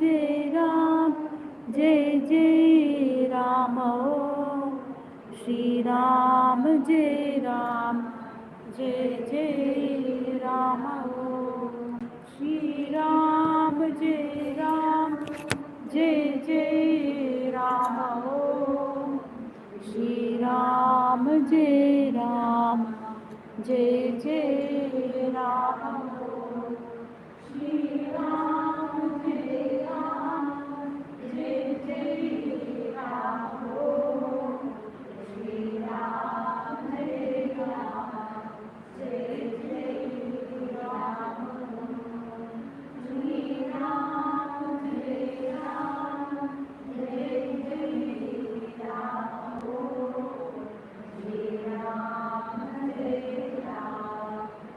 जय राम जय जय राम ओम श्री राम जय राम जय जय राम ओम श्री राम जय राम जय जय राम ओम श्री राम जय राम जय जय राम ओम श्री राम जय राम जय जय राम ओम श्री राम जय राम जय जय राम ओम श्री राम जय राम जय जय राम ओम श्री राम जय Ram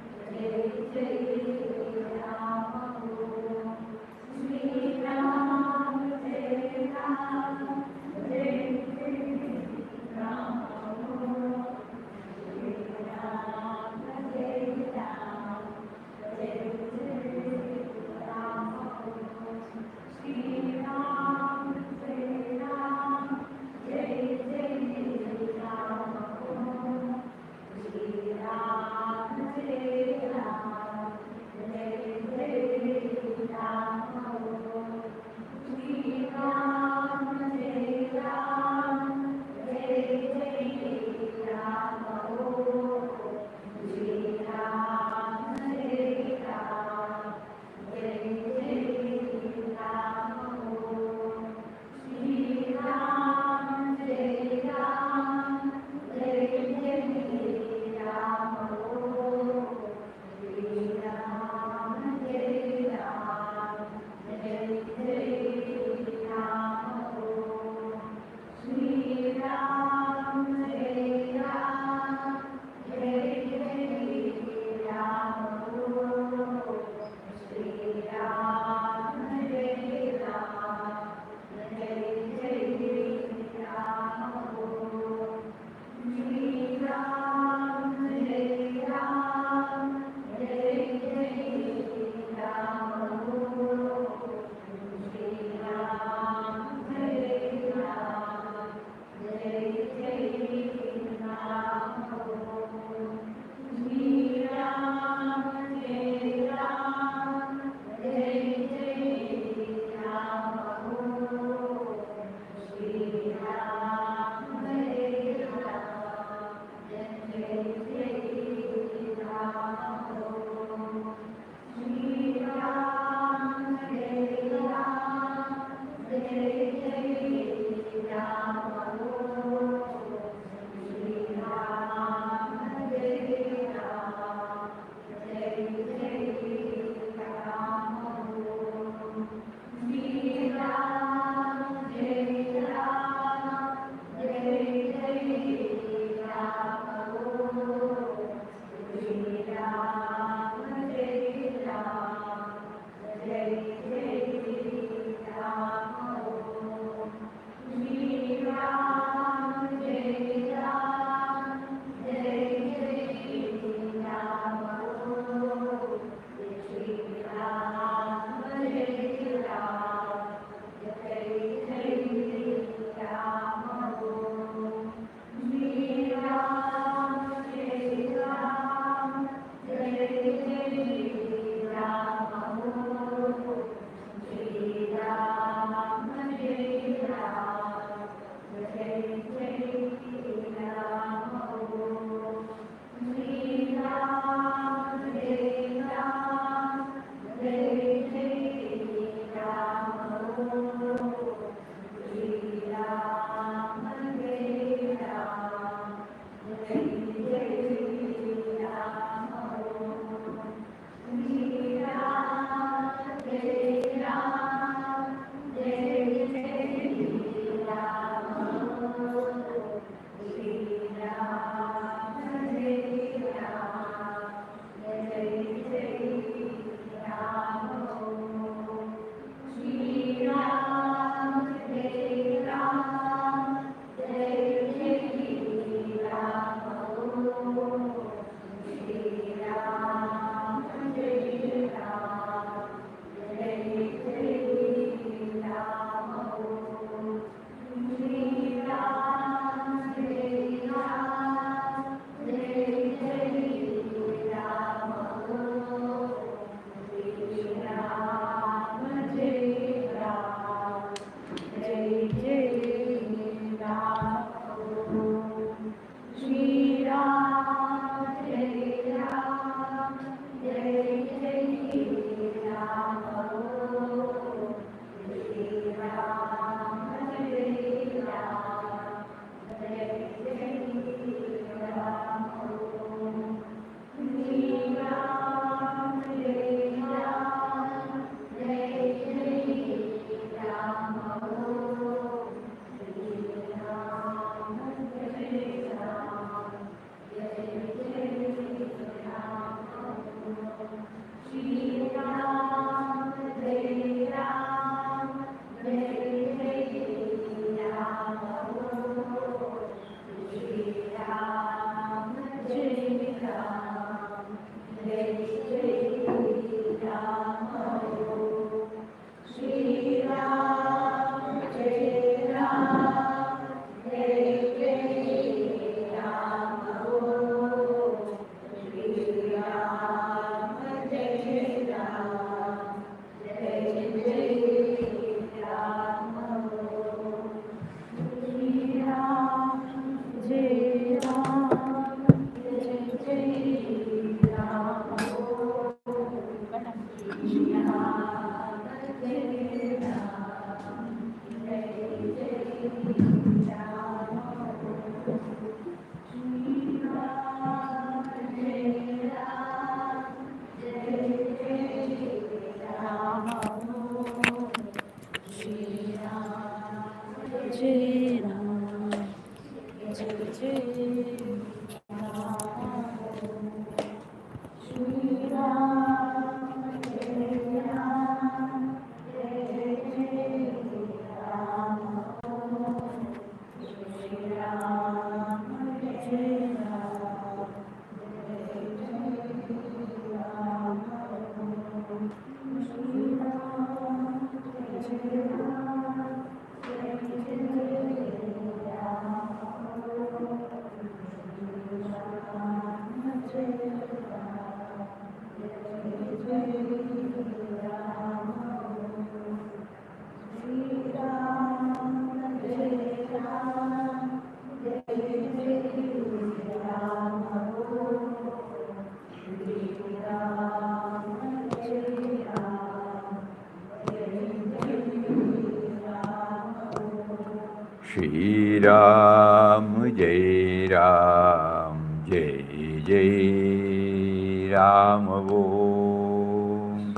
Shri Ram, Jai Ram, Jai Jai Ram Om.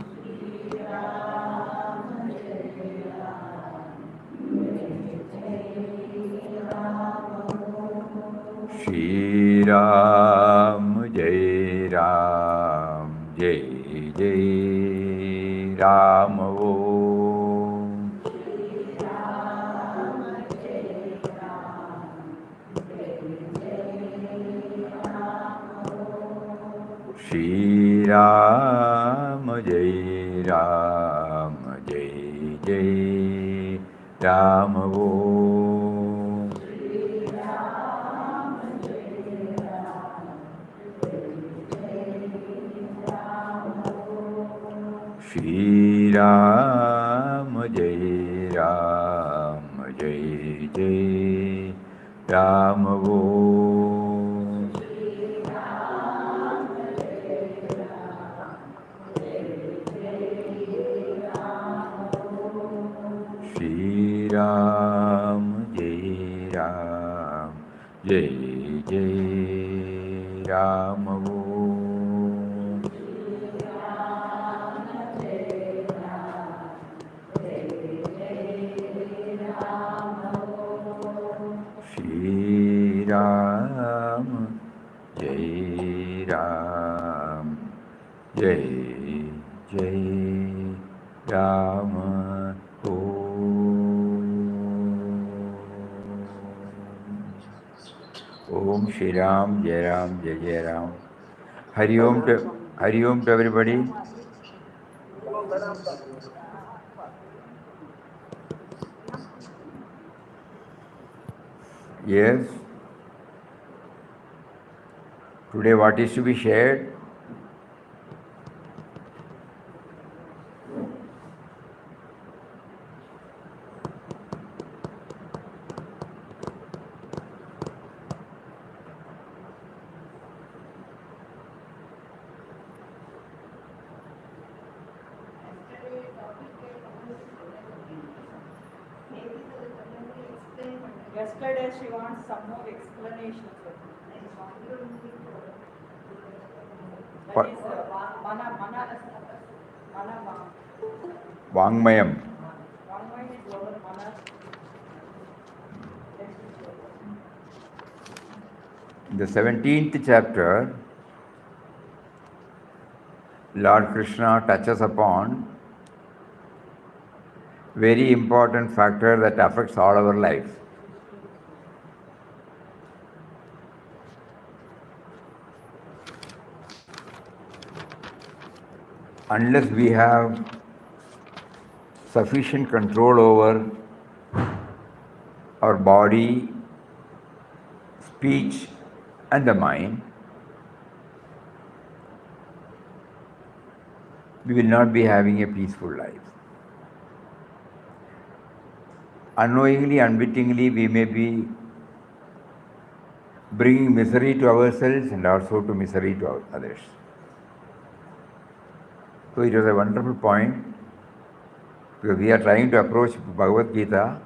Shri Ram, Jai Ram, Jai Jai Ram Om. Shri Ram, Jai Ram, Jai Jai Ram Om. Shri Ram, Jai Ram, Jai Jai Ram Om. Shri Ram, Jai Ram, Jai Jai Ram Om. Shri Ram, Jai Ram, Jai Jai Ram Om Shri Ram, Jai Ram, Jai Jai Ram. Hari Om to everybody. Yes. Today what is to be shared? Yesterday she wants some more explanations. That is Vaangmayam. Vaangmaya is over mana. In the 17th chapter, Lord Krishna touches upon very important factor that affects all our lives. Unless we have sufficient control over our body, speech, and the mind, we will not be having a peaceful life. Unknowingly, unwittingly, we may be bringing misery to ourselves and also to misery to others. So it was a wonderful point, because we are trying to approach Bhagavad Gita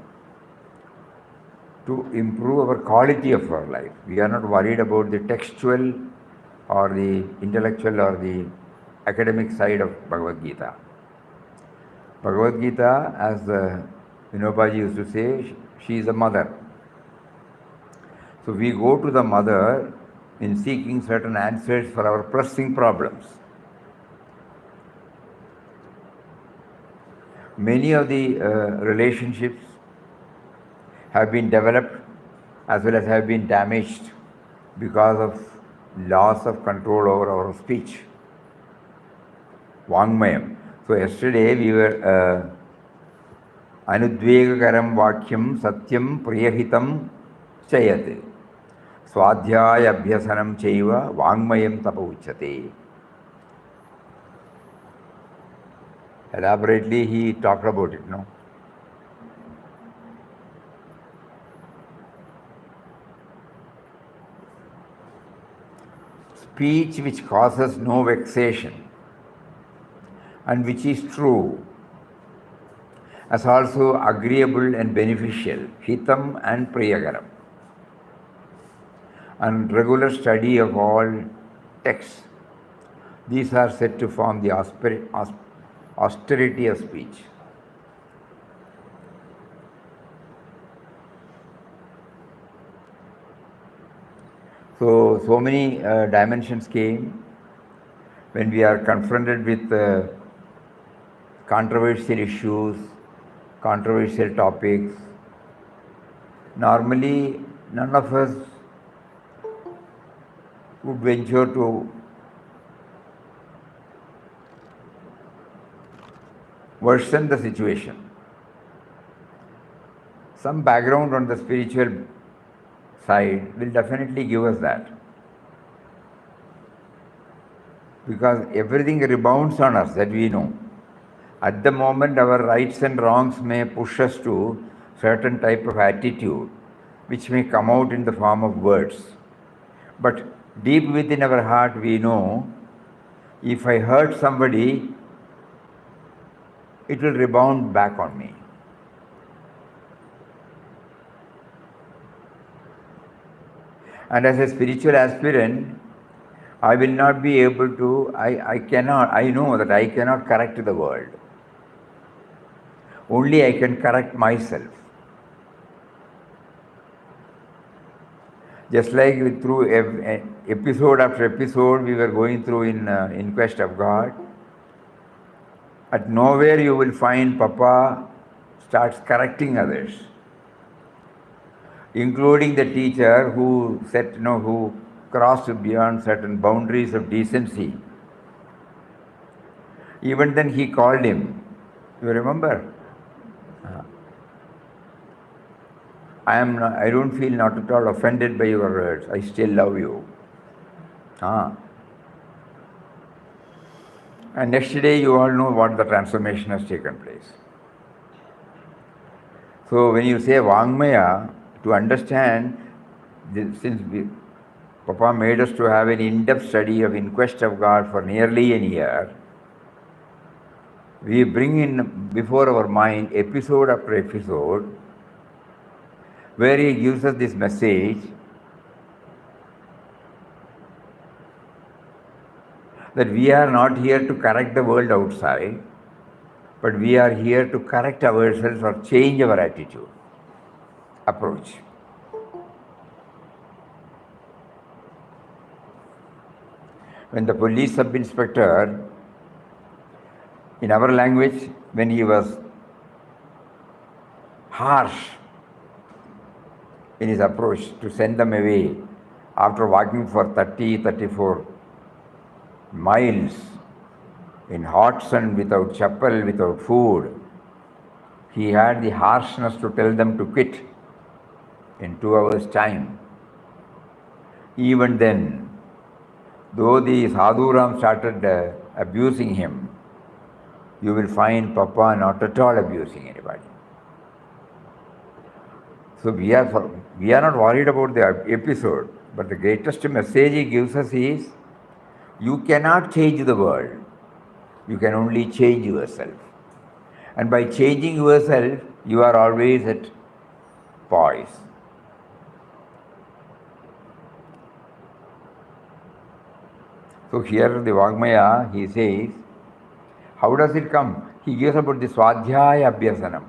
to improve our quality of our life. We are not worried about the textual or the intellectual or the academic side of Bhagavad Gita. Bhagavad Gita, as Vinobaji used to say, she is a mother. So we go to the mother in seeking certain answers for our pressing problems. Many of the relationships have been developed as well as have been damaged because of loss of control over our speech. Vaangmayam. So yesterday we were Anudvegakaram Vakyam Satyam Priyahitam Chayate Swadhyaya Abhyasanam Chaiva Vaangmayam Tapa Uchate. Elaborately he talked about it, no? Speech which causes no vexation and which is true as also agreeable and beneficial, hitam and priyagaram. And regular study of all texts. These are said to form the austerity of speech. So many dimensions came when we are confronted with controversial issues, controversial topics. Normally, none of us would venture to worsen the situation. Some background on the spiritual side will definitely give us that. Because everything rebounds on us, that we know. At the moment, our rights and wrongs may push us to certain type of attitude, which may come out in the form of words. But deep within our heart, we know, if I hurt somebody, it will rebound back on me. And as a spiritual aspirant, I will not be able to, I know that I cannot correct the world. Only I can correct myself. Just like through episode after episode we were going through in Quest of God, at nowhere you will find Papa starts correcting others, including the teacher who said, who crossed beyond certain boundaries of decency. Even then he called him. You remember? I don't feel not at all offended by your words. I still love you. And next day you all know what the transformation has taken place. So when you say Vaangmaya, to understand, since Papa made us to have an in-depth study of In Quest of God for nearly a year, we bring in before our mind episode after episode where he gives us this message that we are not here to correct the world outside, but we are here to correct ourselves or change our attitude, approach. When the police sub-inspector, in our language, when he was harsh in his approach to send them away after walking for 34 miles in hot sun without chapel, without food, he had the harshness to tell them to quit in 2 hours' time. Even then, though the sadhuram started abusing him, you will find Papa not at all abusing anybody. So we are not worried about the episode, but the greatest message he gives us is, you cannot change the world. You can only change yourself. And by changing yourself, you are always at poise. So here the Vaangmaya, he says, how does it come? He gives about the Swadhyaya Abhyasanam.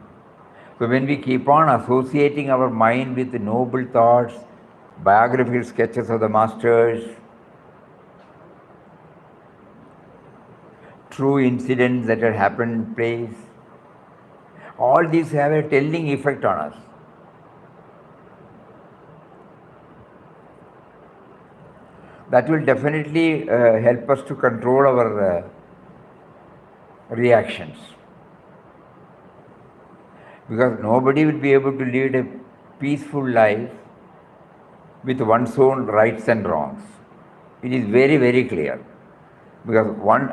So when we keep on associating our mind with the noble thoughts, biographical sketches of the masters, true incidents that had happened in place, all these have a telling effect on us. That will definitely help us to control our reactions. Because nobody will be able to lead a peaceful life with one's own rights and wrongs. It is very, very clear. Because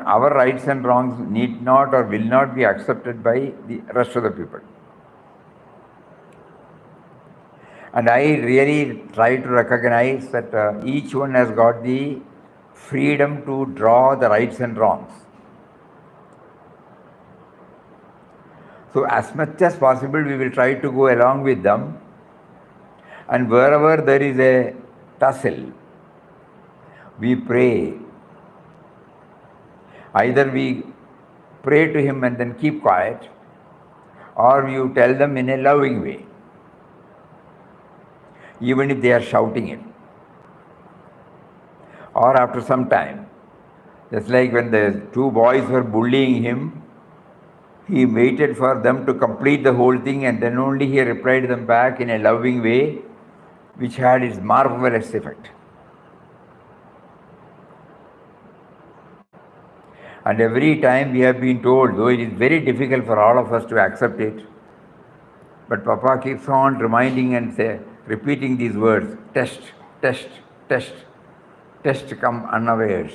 our rights and wrongs need not or will not be accepted by the rest of the people. And I really try to recognize that each one has got the freedom to draw the rights and wrongs. So as much as possible we will try to go along with them, and wherever there is a tussle, we pray. Either we pray to him and then keep quiet, or you tell them in a loving way, even if they are shouting it. Or after some time, just like when the two boys were bullying him, he waited for them to complete the whole thing and then only he replied them back in a loving way, which had its marvelous effect. And every time we have been told, though it is very difficult for all of us to accept it, but Papa keeps on reminding and repeating these words, test, test, test, test come unawares.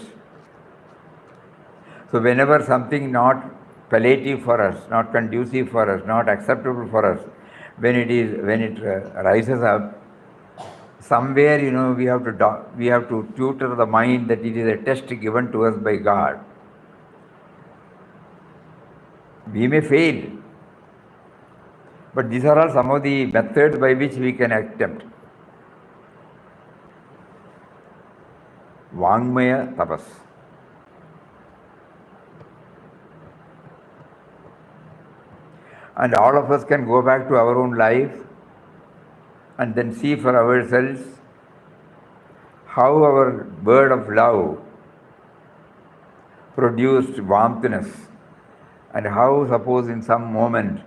So whenever something not palliative for us, not conducive for us, not acceptable for us, when it rises up, somewhere we have to tutor the mind that it is a test given to us by God. We may fail, but these are all some of the methods by which we can attempt. Vaangmaya tapas. And all of us can go back to our own life and then see for ourselves how our word of love produced warmthness, and how, suppose in some moment,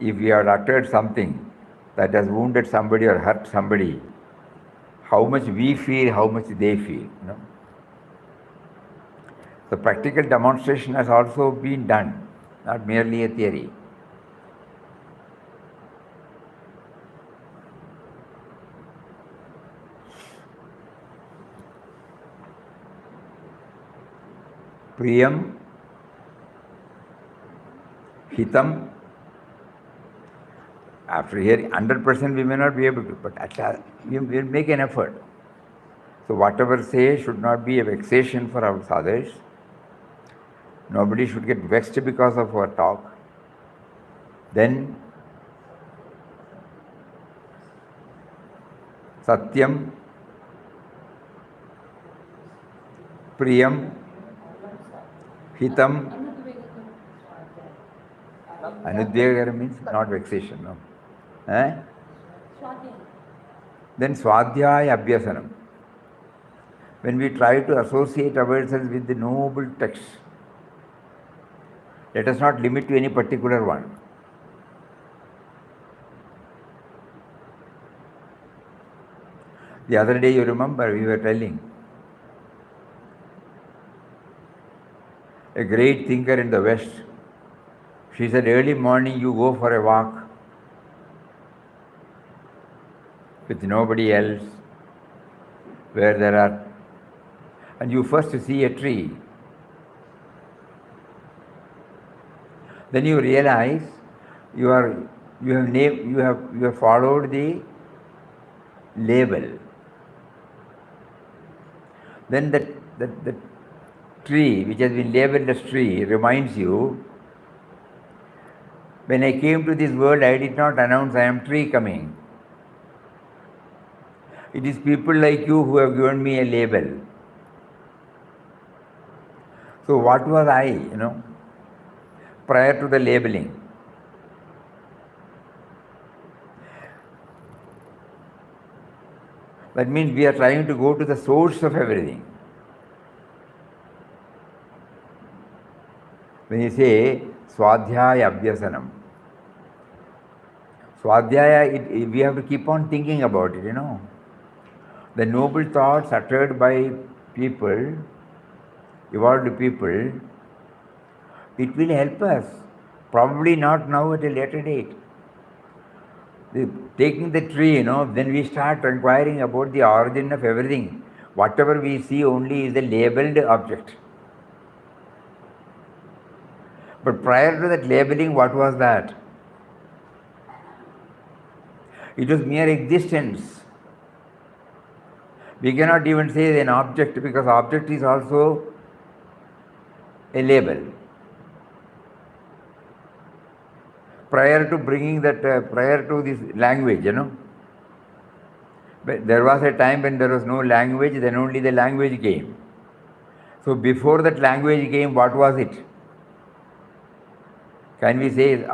if we had uttered something that has wounded somebody or hurt somebody, how much we feel, how much they feel. The practical demonstration has also been done, not merely a theory. Priyam, Hitam. After hearing 100% we may not be able to, but we will make an effort. So whatever say should not be a vexation for our others. Nobody should get vexed because of our talk. Then Satyam, Priyam, Hitam. Anudvegakara means not vexation, no. Then Swadhyaya Abhyasanam. When we try to associate ourselves with the noble text, let us not limit to any particular one. The other day, you remember, we were telling a great thinker in the West. She said, early morning you go for a walk with nobody else, where there are, and you first see a tree. Then you realize you have followed the label. Then the tree which has been labeled as tree reminds you, when I came to this world, I did not announce I am tree coming. It is people like you who have given me a label. So what was I, prior to the labeling? That means we are trying to go to the source of everything. When you say Swadhyaya Abhyasanam, Swadhyaya, we have to keep on thinking about it, The noble thoughts uttered by people, evolved people, it will help us. Probably not now, at a later date. Taking the tree, then we start inquiring about the origin of everything. Whatever we see only is a labeled object. But prior to that labeling, what was that? It was mere existence. We cannot even say an object, because object is also a label. prior to bringing that, prior to this language, But there was a time when there was no language, then only the language came. So before that language came, what was it? Can we say,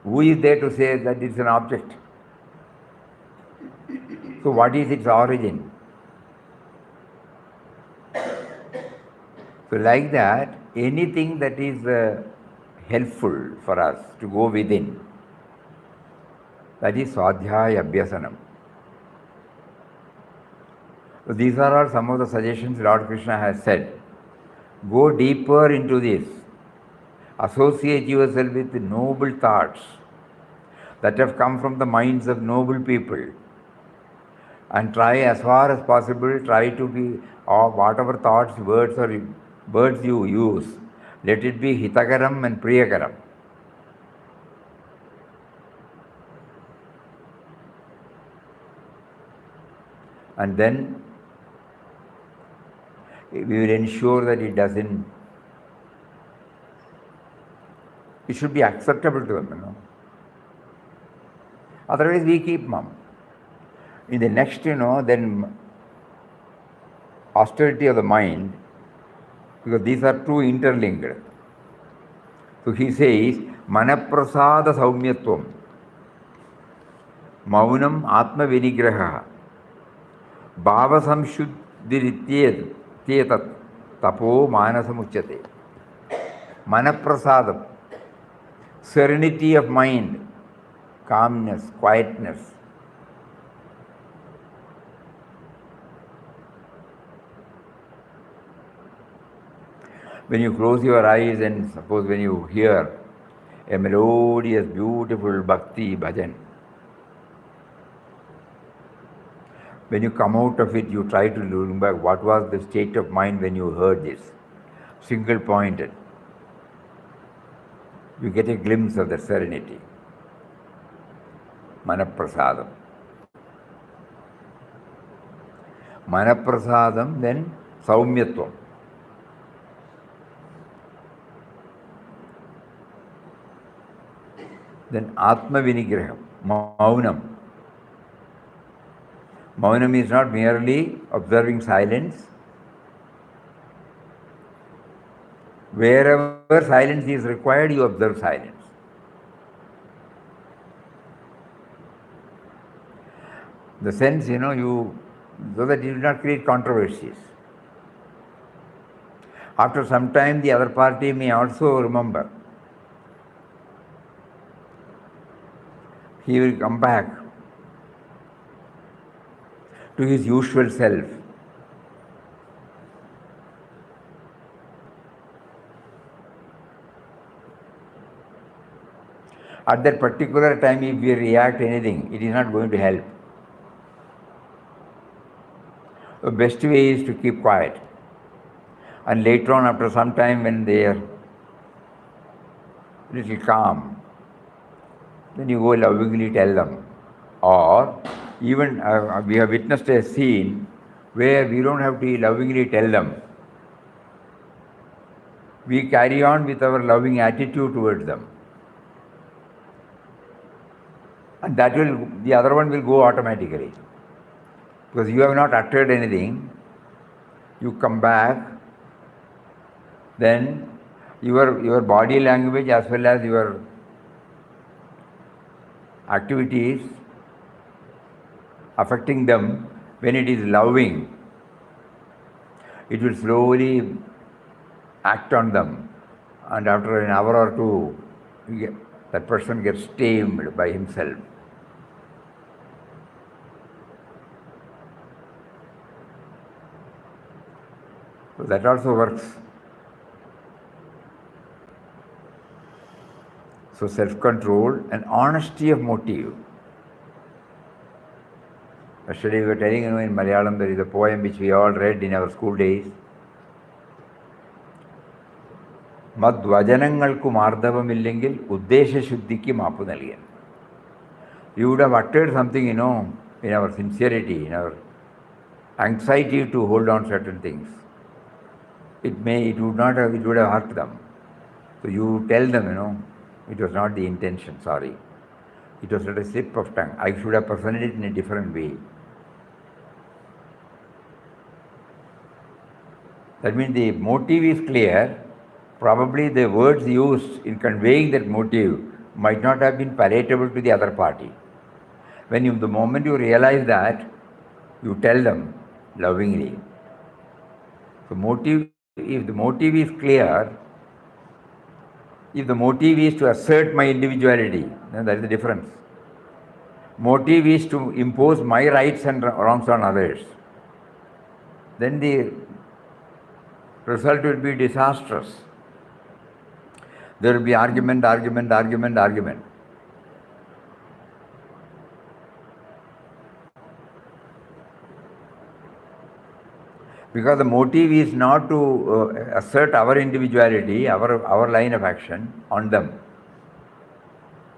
who is there to say that it's an object? So what is its origin? So like that, anything that is helpful for us to go within, that is Swadhyaya Abhyasanam. So these are all some of the suggestions Lord Krishna has said. Go deeper into this. Associate yourself with noble thoughts that have come from the minds of noble people. And try as far as possible, try to be, or whatever thoughts, words you use, let it be hitakaram and priyakaram. And then we will ensure that it should be acceptable to them, Otherwise we keep mum. In the next, then austerity of the mind, because these are two interlinked. So he says, Manaprasada Saumyatvam, Maunam Atma Vinigraha, Bhava Samshuddhirityetat, Tapo Manasamuchyate. Manaprasadam, serenity of mind, calmness, quietness. When you close your eyes and suppose when you hear a melodious, beautiful bhakti bhajan, when you come out of it, you try to remember what was the state of mind when you heard this, single pointed. You get a glimpse of the serenity. Manaprasadam. Manaprasadam, then Saumyatvam. Then Atma Vinigraham, Maunam. Maunam is not merely observing silence. Wherever silence is required, you observe silence. The sense, so that you do not create controversies. After some time, the other party may also remember. He will come back to his usual self. At that particular time, if we react anything, it is not going to help. The best way is to keep quiet. And later on, after some time, when they are little calm, then you go lovingly tell them. Or even we have witnessed a scene where we don't have to lovingly tell them. We carry on with our loving attitude towards them. And the other one will go automatically. Because you have not uttered anything, you come back, then your body language as well as your activities affecting them, when it is loving, it will slowly act on them, and after an hour or two, that person gets tamed by himself. So that also works. So self-control and honesty of motive. Yesterday we were telling, in Malayalam there is a poem which we all read in our school days. Madvajanangalku mardavamillengil uddesha shuddhikku maapu nalgan. You would have uttered something, in our sincerity, in our anxiety to hold on certain things. It would have hurt them. So you tell them, It was not the intention, sorry. It was not a slip of tongue. I should have presented it in a different way. That means the motive is clear. Probably the words used in conveying that motive might not have been palatable to the other party. The moment you realize that, you tell them lovingly. So if the motive is clear, if the motive is to assert my individuality, then that is the difference. Motive is to impose my rights and wrongs on others, then the result will be disastrous. There will be argument. Because the motive is not to assert our individuality, our line of action on them.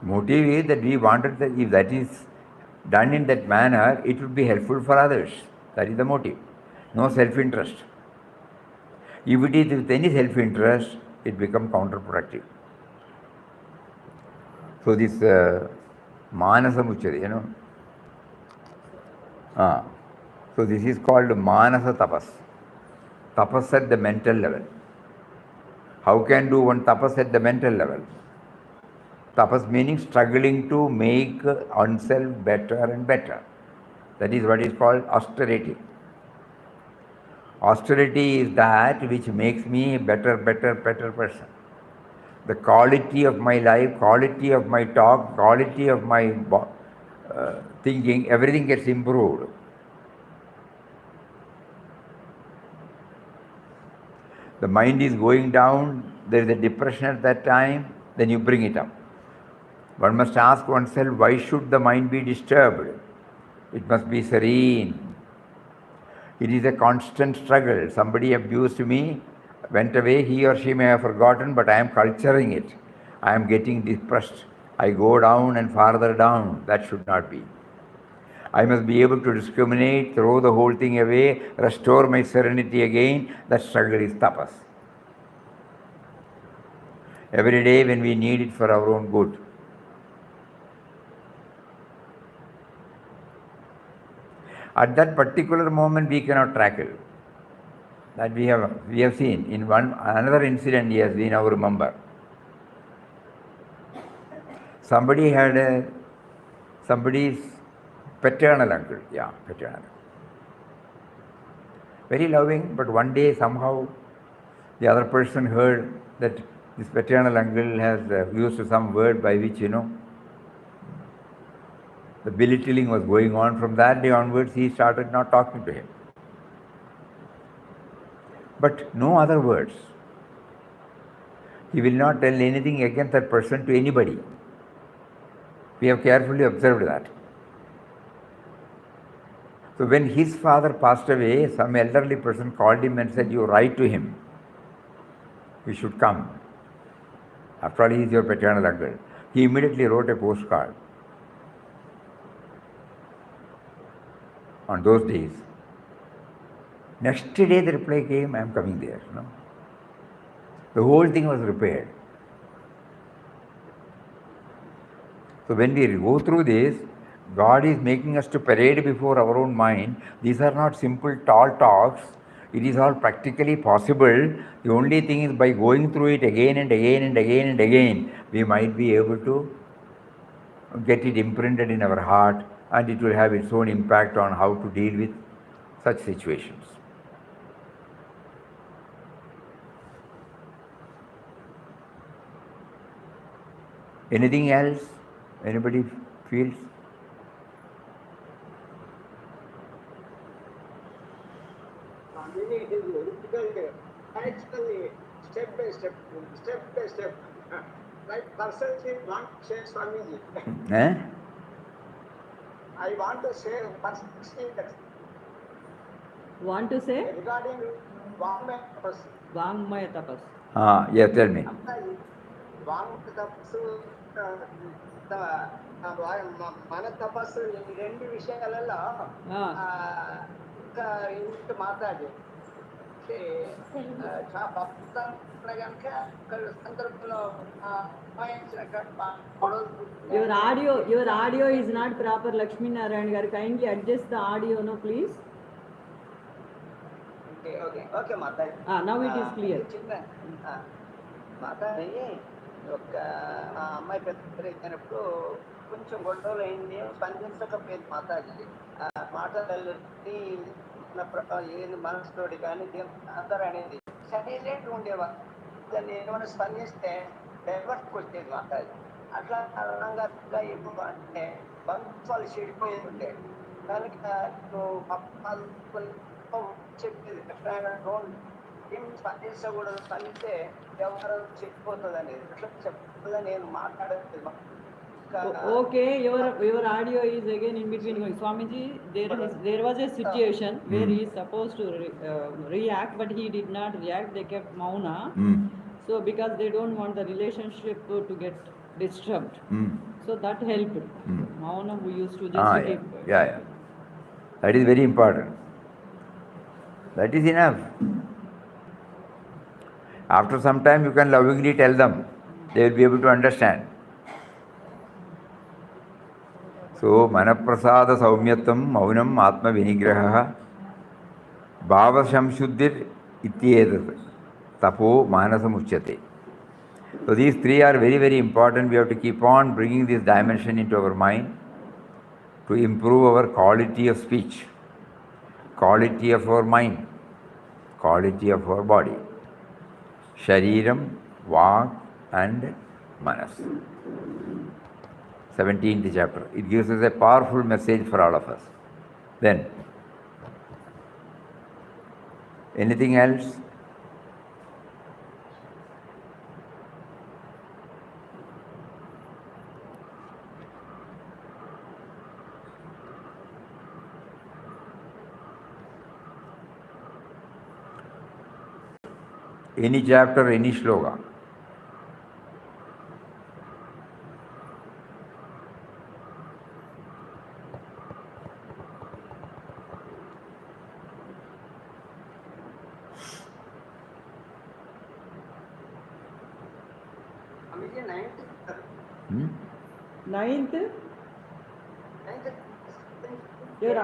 Motive is that we wanted that if that is done in that manner, it would be helpful for others. That is the motive. No self-interest. If it is with any self-interest, it becomes counterproductive. So this Manasa Muchari, So this is called Manasa Tapas. Tapas at the mental level. How can do one tapas at the mental level? Tapas meaning struggling to make oneself better and better. That is what is called austerity. Austerity is that which makes me a better person. The quality of my life, quality of my talk, quality of my thinking, everything gets improved. The mind is going down, there is a depression at that time, then you bring it up. One must ask oneself, why should the mind be disturbed? It must be serene. It is a constant struggle. Somebody abused me, went away, he or she may have forgotten, but I am culturing it. I am getting depressed. I go down and farther down. That should not be. I must be able to discriminate, throw the whole thing away, restore my serenity again. That struggle is tapas. Every day when we need it for our own good. At that particular moment we cannot tackle. That we have seen in another incident. Yes, we now remember. Somebody had somebody's paternal uncle. Yeah, paternal. Very loving, but one day somehow the other person heard that this paternal uncle has used some word by which, the belittling was going on. From that day onwards, he started not talking to him. But no other words. He will not tell anything against that person to anybody. We have carefully observed that. So when his father passed away, some elderly person called him and said, you write to him. You should come. After all, he is your paternal uncle. He immediately wrote a postcard. On those days. Next day the reply came, I am coming there. The whole thing was repaired. So when we go through this, God is making us to parade before our own mind. These are not simple tall talks. It is all practically possible. The only thing is by going through it again and again and again and again, we might be able to get it imprinted in our heart, and it will have its own impact on how to deal with such situations. Anything else? Anybody feels? It is difficult. Actually, step by step. Like personally, want to share Swamiji. I want to share personally that. Want to say? Regarding Vaangmaya tapas. Vaangmaya tapas. Yeah, tell me. Vaangmaya tapas, మన తపస్సు ఈ రెండు విషయాలలో ఇంటి మాట్లాడి అంటే చాలా భక్తులు కనుక అక్కడ సందర్భంలో Your audio is not proper, Lakshmi Narayan garu. Kindly adjust the audio, no, please. Okay Mataji. Now it is clear. చిన్న మాతాజీ ఒక అమ్మాయి పెద్దప్పుడు కొంచెం గొడవలు అయింది, స్పందించకపోయింది మాతాజీ. మాటలు ఏంది మనసుతోటి కానీ అందరూ అనేది సైలెంట్ ఉండేవారు. దాన్ని ఏమైనా స్పందిస్తే డైవర్స్కి వచ్చేది మాతాజీ. అట్లా కారణంగా ఇప్పుడు అంటే బంధుత్వాలు చెడిపోయేది ఉండే కనుక చెప్పేది ఏం స్పందించకూడదు, స్పందిస్తే వ్యవహారం చెడిపోతుంది అనేది అట్లా చెప్పకుండా నేను మాట్లాడేది. Okay, your audio is again in between going. Swamiji, there was a situation where he is supposed to react, but he did not react. They kept mauna. So because they don't want the relationship to get disturbed, so that helped. Mauna we used to just keep. Yeah. That is very important. That is enough. After some time, you can lovingly tell them. They will be able to understand. So, manaprasada saumyatam maunam atma vinigraha bhava samshuddhir ityedat tapo manasam uchyate. So, these three are very, very important. We have to keep on bringing this dimension into our mind to improve our quality of speech, quality of our mind, quality of our body. Shariram, Vaak and Manas. 17th chapter. It gives us a powerful message for all of us. Then, anything else? Any chapter, any shloka. Ninth? Your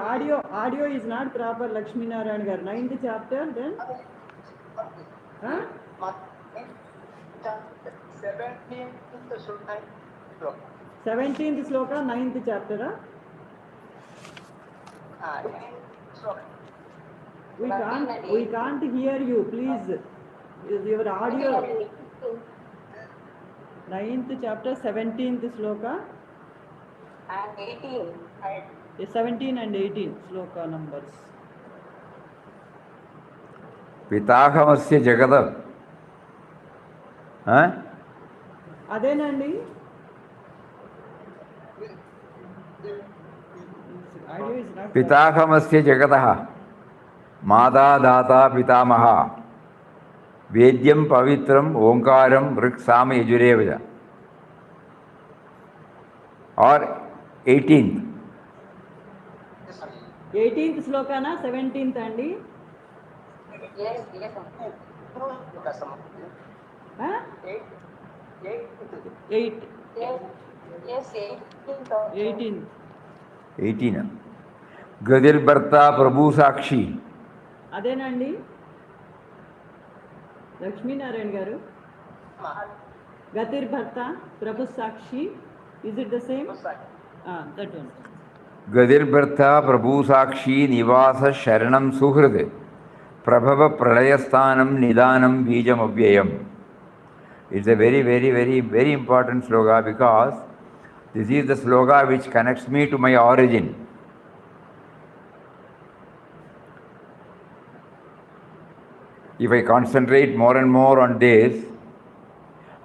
audio is not proper, Lakshmi Narayan garu. 9th chapter, then? 17th sloka, 9th chapter. We can't hear you, please. Your audio. 9th chapter, 17th sloka. And 18. 17 and 18 sloka numbers. పితాహమస్య జగద అదేనండి. పితాహమస్య జగతః మాతా దాతా పితామహ వేద్యం పవిత్రం ఓంకారం ఋక్ సామ యజురేవజ. Are 18th శ్లోకానా 17th అండి? Yes. 18. గదిర్భర్త ప్రభు సాక్షి. అదేనండి లక్ష్మీనారాయణ గారు. గతిర్భర్త ప్రభు సాక్షి. Is it the same? That one. గదిర్భర్త ప్రభు సాక్షి నివాస శరణం సుహృద్ ప్రభవ ప్రళయస్థానం నిదానం బీజం అవ్యయం. It's a very, very, very, very important sloka because this is the sloka which connects me to my origin. If I concentrate more and more on this,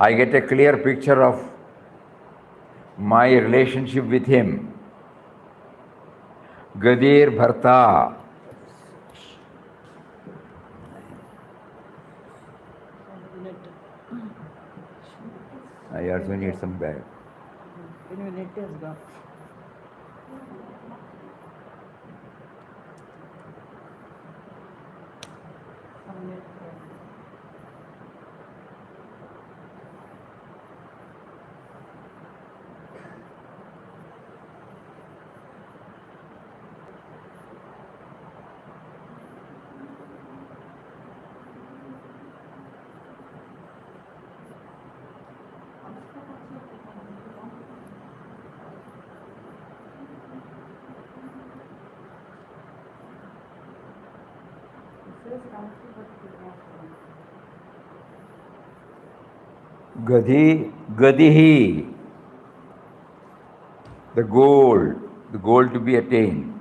I get a clear picture of my relationship with him. Gadir Bharta. I also need some bag. Net has gone. Gadihi, the goal to be attained.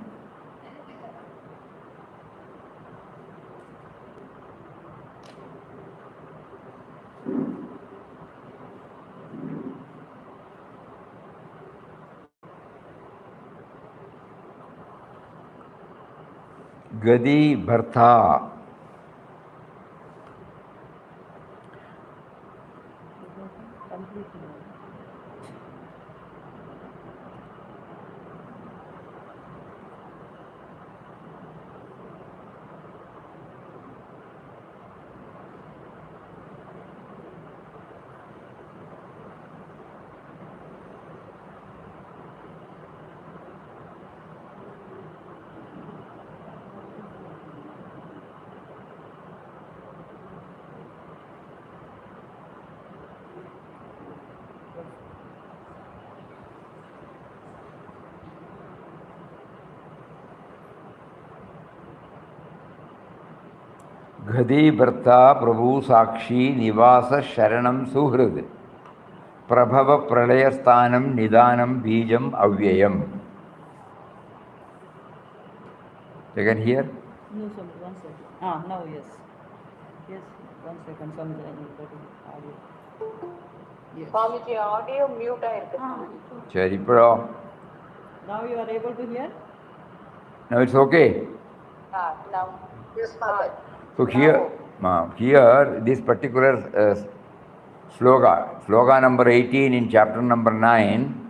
Gadi Bharta. Ghadi Bharta Prabhu Sakshi Nivasa Sharanam Suhrad Prabhava Pralayasthanam Nidanam Bijam Avyayam. You can hear? No, Swamiji, 1 second. Now yes. Yes, 1 second, Swamiji, I will go to audio. Yes. Swamiji, audio mute ஆயிருக்கு. Chari Pro. Now you are able to hear? Now it's okay. Now. Yes, Mother. So here this particular sloga number 18 in chapter number 9,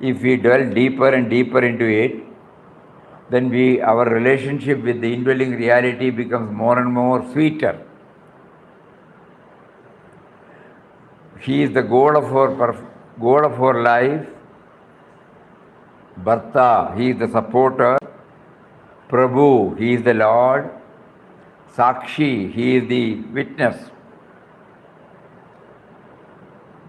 if we dwell deeper and deeper into it, then our relationship with the indwelling reality becomes more and more sweeter. He is the goal of our life. Bharta, he is the supporter. Prabhu, he is the Lord. Sakshi, he is the witness.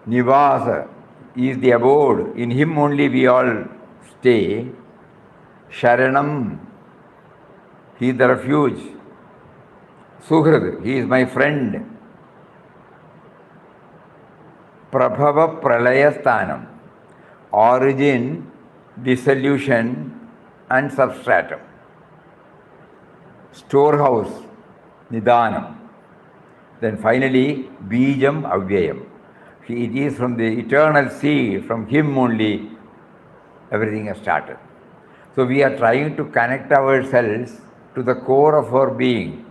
Nivasa, he is the abode. In him only we all stay. Sharanam, he is the refuge. Suhrad, he is my friend. Prabhava Pralayasthanam, origin, dissolution and substratum. Storehouse, Nidanam. Then finally, Bijam Avyayam. It is from the eternal seed, from him only everything has started. So we are trying to connect ourselves to the core of our being.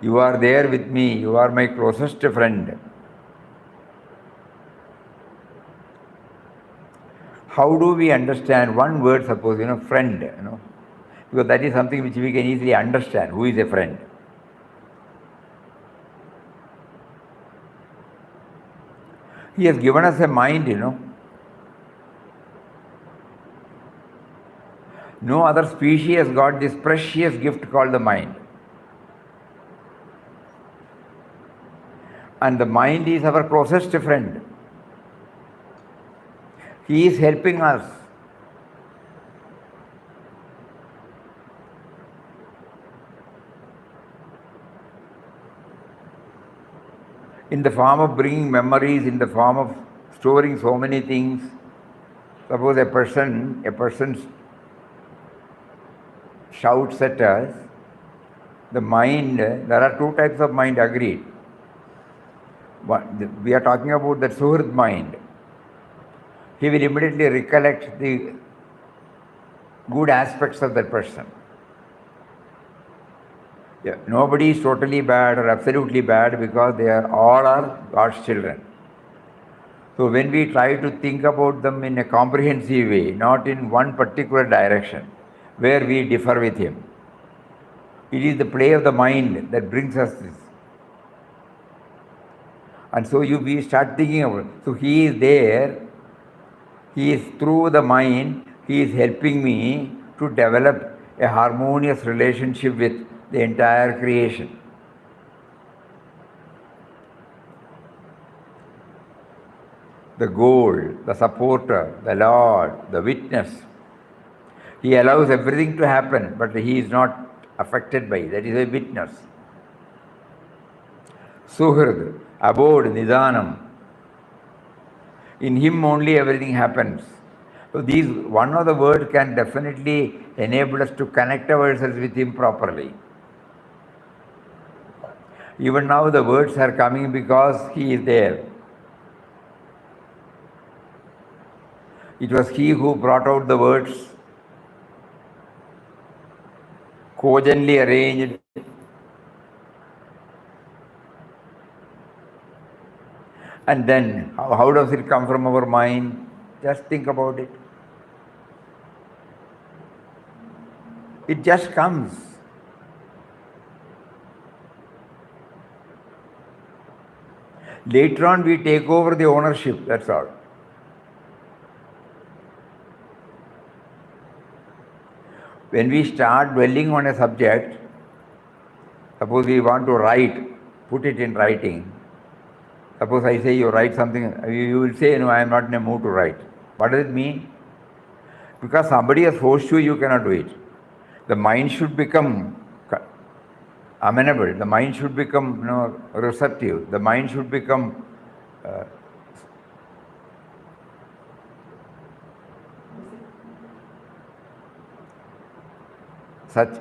You are there with me, you are my closest friend. How do we understand one word, suppose, friend, because that is something which we can easily understand. Who is a friend? He has given us a mind, No other species has got this precious gift called the mind. And the mind is our closest friend. He is helping us. In the form of bringing memories, in the form of storing so many things. Suppose a person shouts at us, the mind, there are two types of mind, agreed. We are talking about the Suhrid mind. He will immediately recollect the good aspects of that person. Yeah, nobody is totally bad or absolutely bad because they all are God's children. So when we try to think about them in a comprehensive way, not in one particular direction, where we differ with him, It is the play of the mind that brings us this. And so we start thinking about it. So he is there, he is through the mind, he is helping me to develop a harmonious relationship with the entire creation. The goal, the supporter, the Lord, the witness. He allows everything to happen, but he is not affected by it. That is a witness. Suhrid, abode, Nidanam. In him only everything happens. So these, one of the words can definitely enable us to connect ourselves with him properly. Even now the words are coming because he is there. It was he who brought out the words, cogently arranged, and then how does it come from our mind? Just think about it. It just comes. Later on we take over the ownership, that's all. When we start dwelling on a subject, suppose we want to write, put it in writing. Suppose I say you write something, you will say, no, I am not in a mood to write. What does it mean? Because somebody has forced you, you cannot do it. The mind should become amenable, the mind should become receptive, the mind should become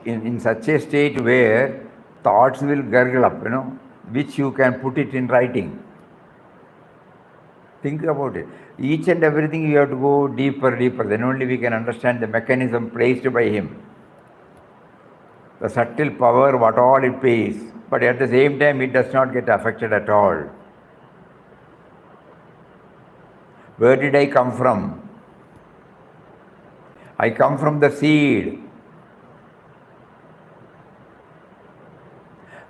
in such a state where thoughts will gurgle up, which you can put it in writing. Think about it. Each and everything you have to go deeper, then only we can understand the mechanism placed by him. The subtle power, what all it pays, but at the same time it does not get affected at all. Where did I come from? I come from the seed.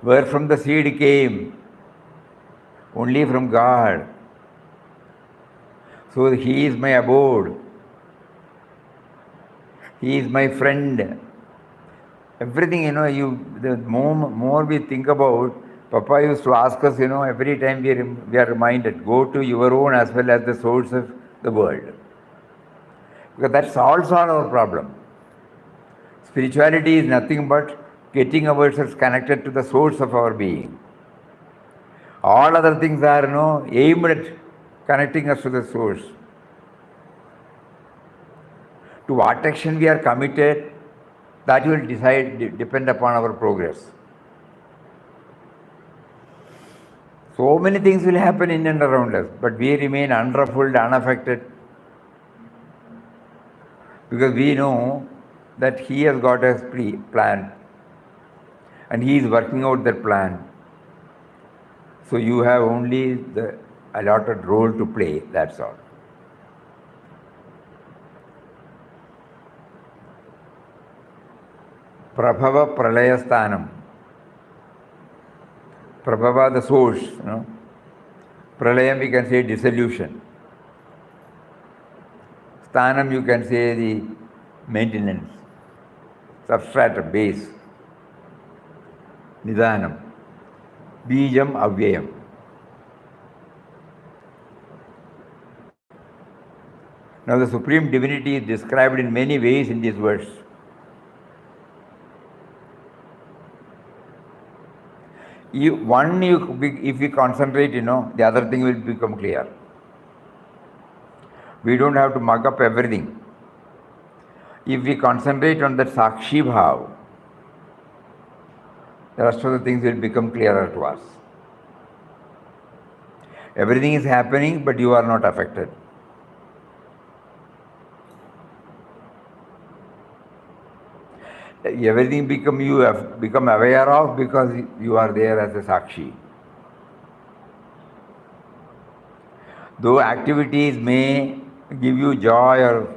Where from the seed came? Only from God. So he is my abode. He is my friend. Everything, the more we think about, Papa used to ask us, every time we are reminded, go to your own as well as the source of the world. Because that solves all our problem. Spirituality is nothing but getting ourselves connected to the source of our being. All other things are aimed at connecting us to the source. To what action we are committed, that will depend upon our progress. So many things will happen in and around us, but we remain unruffled, unaffected, because we know that he has got a plan and he is working out that plan. So you have only the allotted role to play, that's all. Prabhava Pralaya Sthanam. Prabhava, the source. Pralayam, we can say dissolution. Sthanam, you can say the maintenance, substratum, base. Nidhanam. Bijam, avyayam. Now the Supreme Divinity is described in many ways in these words. If we concentrate, the other thing will become clear. We don't have to mug up everything. If we concentrate on that Sakshi Bhav, the rest of the things will become clearer to us. Everything is happening, but you are not affected. Everything you have become aware of because you are there as a Sakshi. Though activities may give you joy or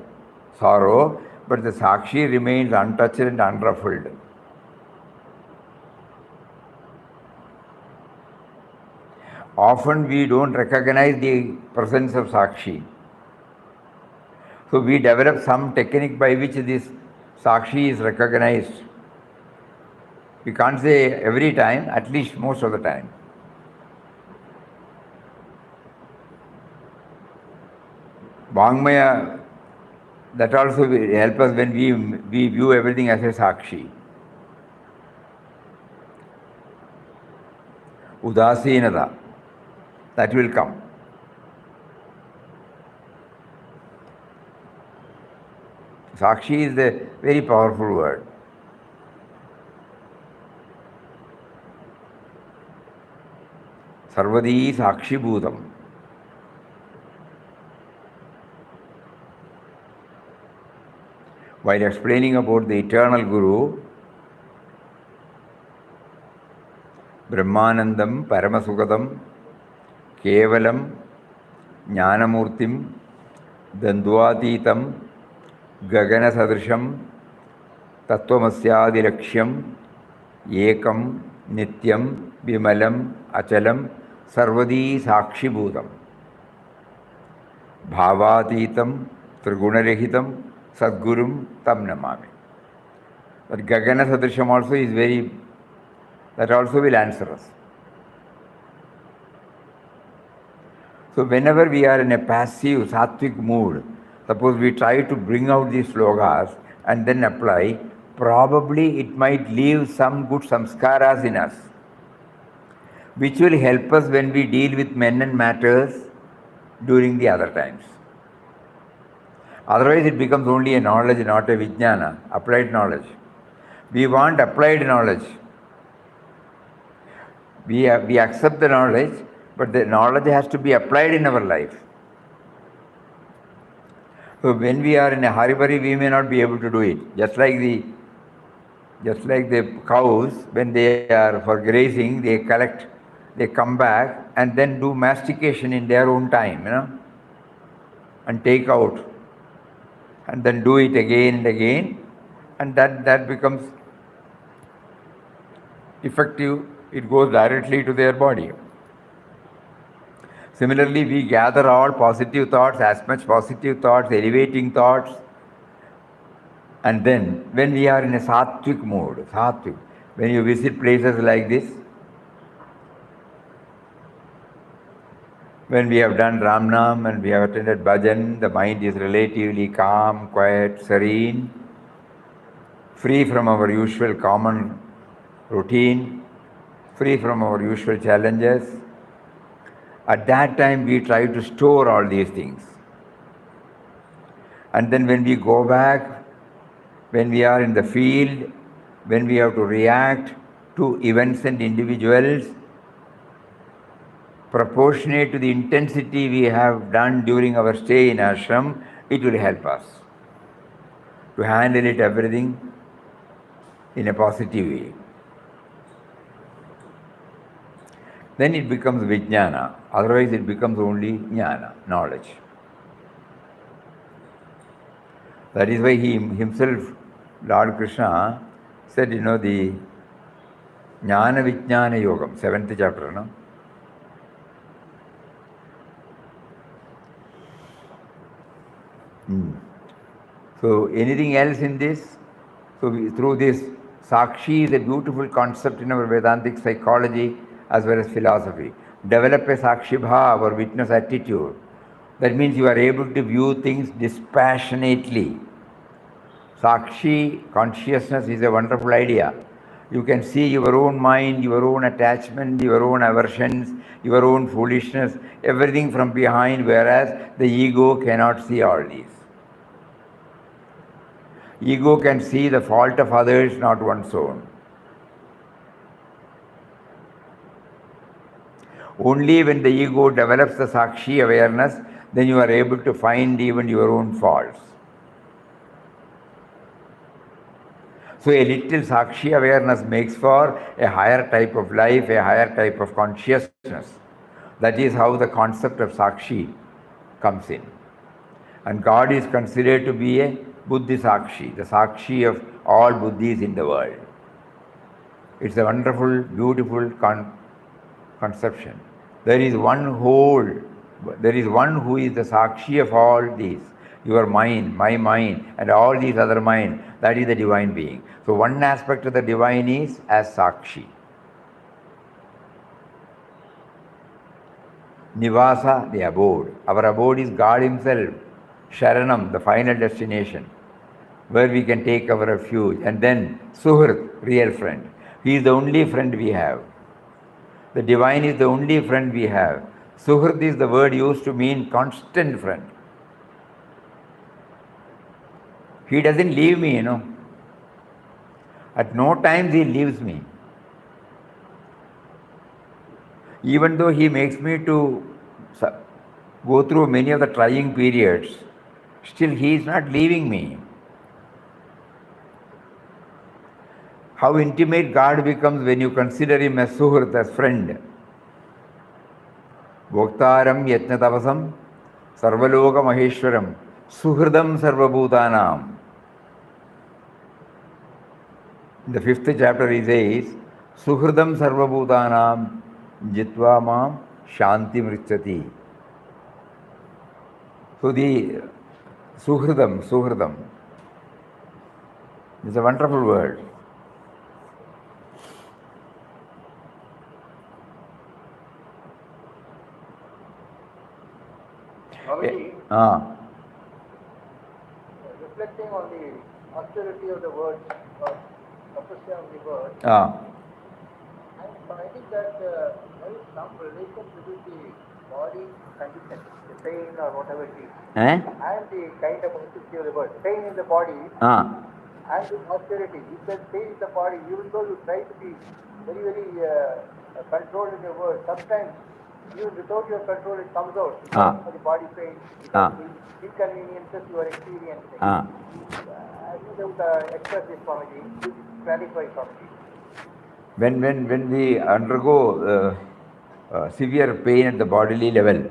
sorrow, but the Sakshi remains untouched and unruffled. Often we don't recognize the presence of Sakshi. So we develop some technique by which this Sakshi is recognized. We can't say every time, at least most of the time. Vaangmaya, that also will help us when we view everything as a Sakshi. Udasinata, that will come. Sakshi is a very powerful word. Sarvadi Sakshi Bhutam. While explaining about the eternal Guru, Brahmanandam, Paramasukadam, Kevalam, Jnanamurtim, Dandvatitam, Gagana Sadrisham, Tattvamasyadi Lakshyam, Ekam, Nityam, Vimalam, Achalam, Sarvadi Sakshi Bhutam. Bhavatitam, Trigunarehitam, Sadgurum, Tam Namami. But Gagana Sadrisham also is very, that also will answer us. So whenever we are in a passive, sattvic mood, suppose we try to bring out these slogas and then apply, probably it might leave some good samskaras in us, which will help us when we deal with men and matters during the other times. Otherwise it becomes only a knowledge, not a vijnana, applied knowledge. We want applied knowledge. We accept the knowledge, but the knowledge has to be applied in our life. So when we are in a hurry, we may not be able to do it. Just like the cows, when they are for grazing, they collect, they come back and then do mastication in their own time, and take out, and then do it again and again, and that becomes effective. It goes directly to their body. Similarly, we gather all positive thoughts, as much positive thoughts, elevating thoughts, and then when we are in a sattvic mood, when you visit places like this, when we have done Ramnam and we have attended bhajan, the mind is relatively calm, quiet, serene, free from our usual common routine, free from our usual challenges. At that time, we try to store all these things. And then when we go back, when we are in the field, when we have to react to events and individuals, proportionate to the intensity we have done during our stay in ashram, it will help us to handle it everything in a positive way. Then it becomes vijnana, otherwise it becomes only jnana, knowledge. That is why he himself, Lord Krishna, said, the Jnana Vijnana Yogam, 7th chapter, no? So anything else in this? So through this, Sakshi is a beautiful concept in our Vedantic psychology as well as philosophy. Develop a Sakshi Bhav or witness attitude. That means you are able to view things dispassionately. Sakshi consciousness is a wonderful idea. You can see your own mind, your own attachment, your own aversions, your own foolishness, everything from behind, whereas the ego cannot see all these. Ego can see the fault of others, not one's own. Only when the ego develops the Sakshi awareness, then you are able to find even your own faults. So a little Sakshi awareness makes for a higher type of life, a higher type of consciousness. That is how the concept of Sakshi comes in. And God is considered to be a Buddhi Sakshi, the Sakshi of all Buddhis in the world. It's a wonderful, beautiful conception. There is one whole, there is one who is the Sakshi of all these. Your mind, my mind, and all these other mind, that is the divine being. So one aspect of the divine is as Sakshi. Nivasa, the abode. Our abode is God Himself. Sharanam, the final destination, where we can take our refuge. And then Suhrit, real friend. He is the only friend we have. The divine is the only friend we have. Suhrit is the word used to mean constant friend. He doesn't leave me, At no times he leaves me. Even though he makes me to go through many of the trying periods, still he is not leaving me. How intimate God becomes when you consider him as Suhrit, as friend. Bhoktaram yatna tapasam sarvaloka maheshwaram suhridam sarvabhutanam. In the 5th chapter he says, Suhridam sarvabhutanam jitva mam shanti mrichati. So the Suhridam is a wonderful word. Reflecting on the austerity of the words, or opposition of the words, I think that there is some relation between the body condition, the pain or whatever it is, and the kind of austerity of the word. Pain in the body and the austerity. If there's pain in the body, even though you try to be very, very controlled in your words, sometimes even without your control it comes out. For the body pain, inconveniences you are experiencing. I think I would express this, Swamiji. Please clarify, Swamiji. When we undergo severe pain at the bodily level,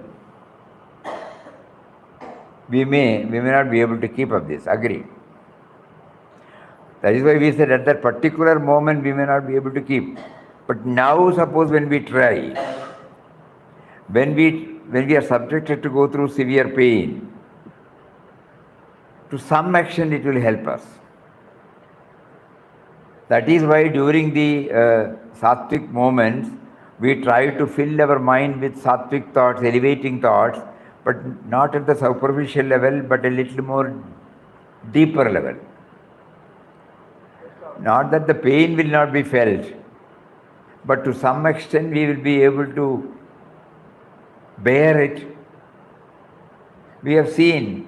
we may not be able to keep up this. Agree. That is why we said at that particular moment we may not be able to keep. But now suppose when we try, when we are subjected to go through severe pain, to some extent it will help us. That is why during the sattvic moments, we try to fill our mind with sattvic thoughts, elevating thoughts, but not at the superficial level, but a little more deeper level. Not that the pain will not be felt, but to some extent we will be able to bear it. We have seen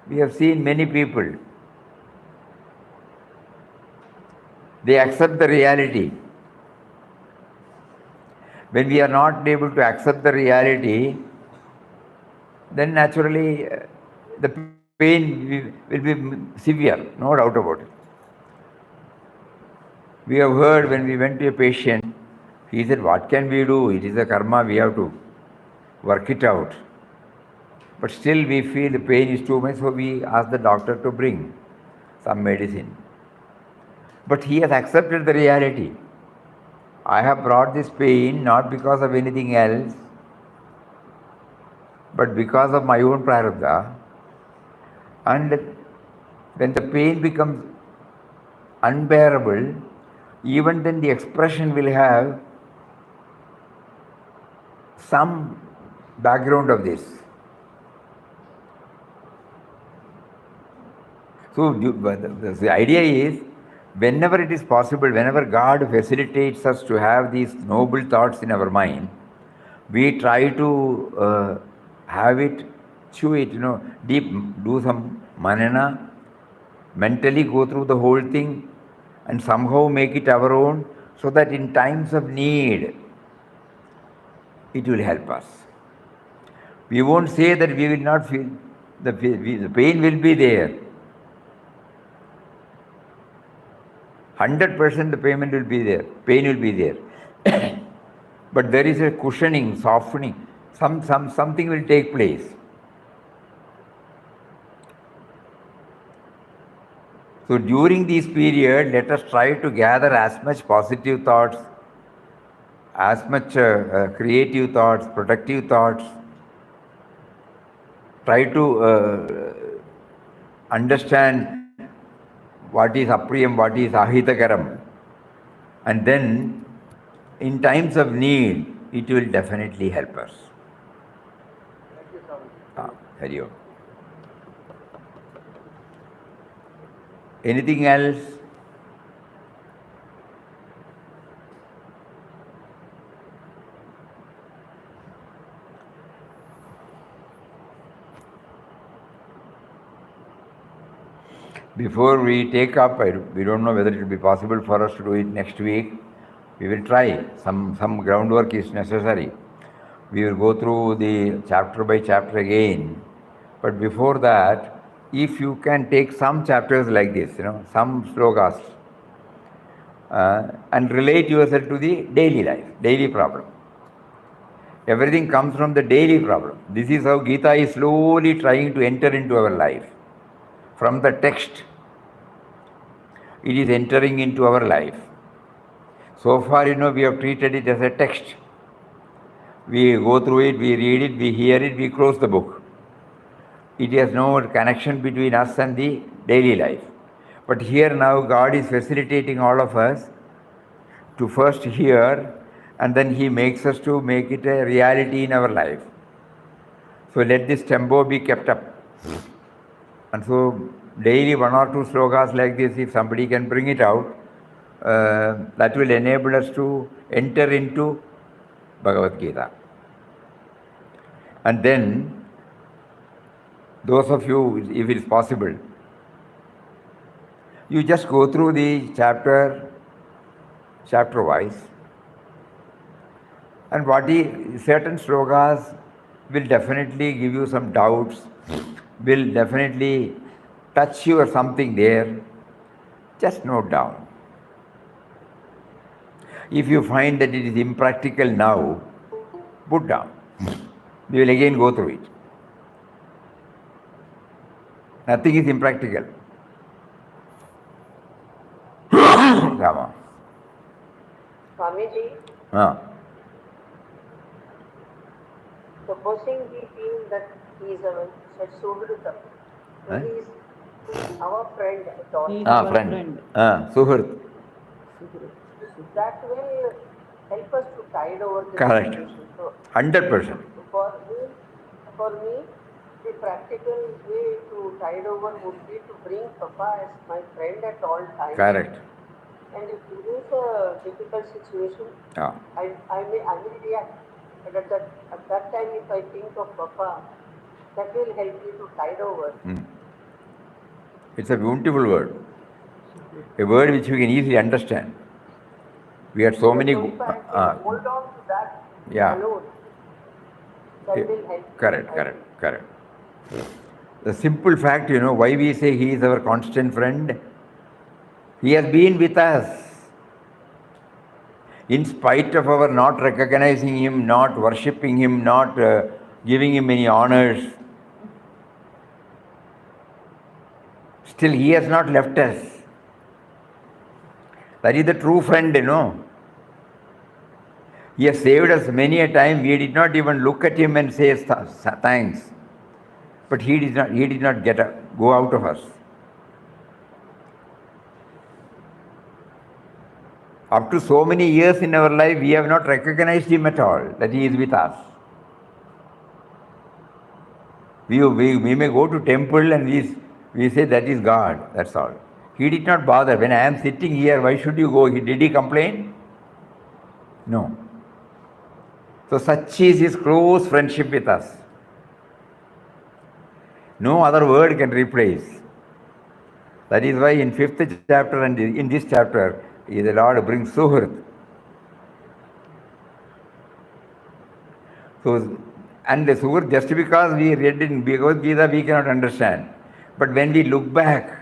many people. They accept the reality. When we are not able to accept the reality, then naturally the pain will be severe, no doubt about it. We have heard when we went to a patient, he said, what can we do? It is a karma, we have to work it out. But still we feel the pain is too much, so we ask the doctor to bring some medicine. But he has accepted the reality. I have brought this pain not because of anything else, but because of my own prarabdha. And when the pain becomes unbearable, even then the expression will have some background of this. So the idea is, whenever it is possible, whenever God facilitates us to have these noble thoughts in our mind, we try to have it, chew it, deep, do some manana, mentally go through the whole thing and somehow make it our own, so that in times of need, it will help us. We won't say that we will not feel, the pain will be there. 100% the pain will be there. But there is a cushioning, softening, something will take place. So during this period, let us try to gather as much positive thoughts as much creative thoughts, productive thoughts. Try to understand what is apriyam, what is ahitakaram. And then, in times of need, it will definitely help us. Thank you, Swami. Hari Om. Anything else? Before we take up, we don't know whether it will be possible for us to do it next week. We will try. Some groundwork is necessary. We will go through the chapter by chapter again. But before that, if you can take some chapters like this, some slokas, and relate yourself to the daily life, daily problem. Everything comes from the daily problem. This is how Gita is slowly trying to enter into our life. From the text, it is entering into our life. So far, we have treated it as a text. We go through it, we read it, we hear it, we close the book. It has no connection between us and the daily life. But here now God is facilitating all of us to first hear, and then He makes us to make it a reality in our life. So let this tempo be kept up. And so daily 1 or 2 slokas like this, if somebody can bring it out, that will enable us to enter into Bhagavad Gita. And then, those of you, if it is possible, you just go through the chapter wise, and certain slokas will definitely give you some doubts, will definitely touch you or something there. Just note down. If you find that it is impractical now, put down. We will again go through it. Nothing is impractical. Rama. Swamiji, supposing we feel that he is our sadhuram, he is our friend at all. He is our friend. Suhrt. That will help us to tide over the Correct. situation. So, 100%. for me, the practical way to tide over would be to bring Papa as my friend at all times. Correct. And if it is a difficult situation, I may react. But at that time, if I think of Papa, that will help me to tide over. It's a beautiful word. A word which we can easily understand. We had so many. Hold on to that alone. That will help. Correct. The simple fact, why we say he is our constant friend. He has been with us. In spite of our not recognizing him, not worshipping him, not giving him any honors, still he has not left us. That is the true friend, He has saved us many a time. We did not even look at him and say thanks. But he did not go out of us. Up to so many years in our life, we have not recognized him at all, that he is with us. We may go to temple and we say that is God, that's all. He did not bother. When I am sitting here, why should you go? Did he complain? No. So such is his close friendship with us. No other word can replace. That is why in 5th chapter and in this chapter, the Lord brings Suhrt. So, and the Suhrt, just because we read in Bhagavad Gita, we cannot understand. But when we look back,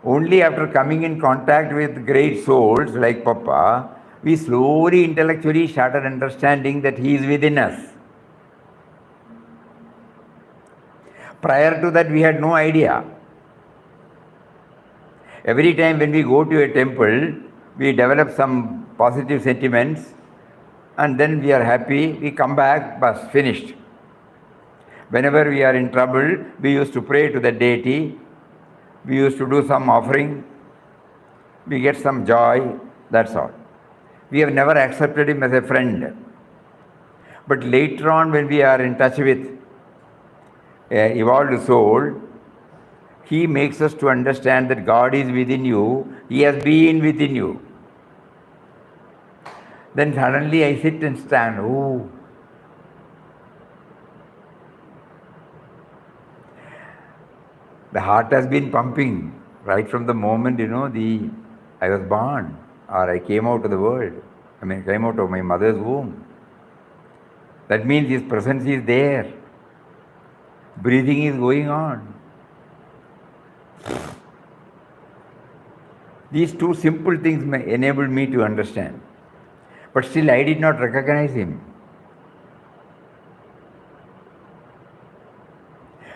only after coming in contact with great souls like Papa, we slowly intellectually started understanding that he is within us. Prior to that, we had no idea. Every time when we go to a temple, we develop some positive sentiments, and then we are happy, we come back, bas, finished. Whenever we are in trouble, we used to pray to the deity, we used to do some offering, we get some joy, that's all. We have never accepted him as a friend. But later on, when we are in touch with an evolved soul, he makes us to understand that God is within you, he has been within you. Then suddenly I sit and stand, oh. The heart has been pumping right from the moment, I was born, or I came out of the world. Came out of my mother's womb. That means his presence is there. Breathing is going on. These two simple things enabled me to understand. But still I did not recognize him.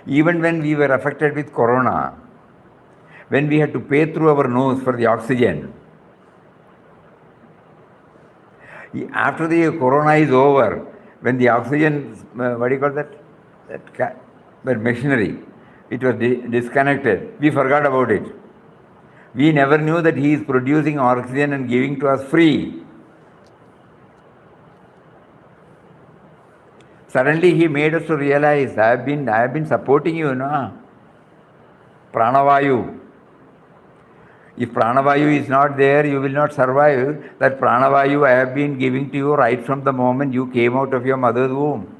Even when we were affected with corona, when we had to pay through our nose for the oxygen, after the corona is over, when the oxygen, what do you call that machinery, it was disconnected, we forgot about it. We never knew that he is producing oxygen and giving to us free. Suddenly he made us to realize, I have been supporting you, Pranavayu. If Pranavayu is not there, you will not survive. That Pranavayu I have been giving to you right from the moment you came out of your mother's womb.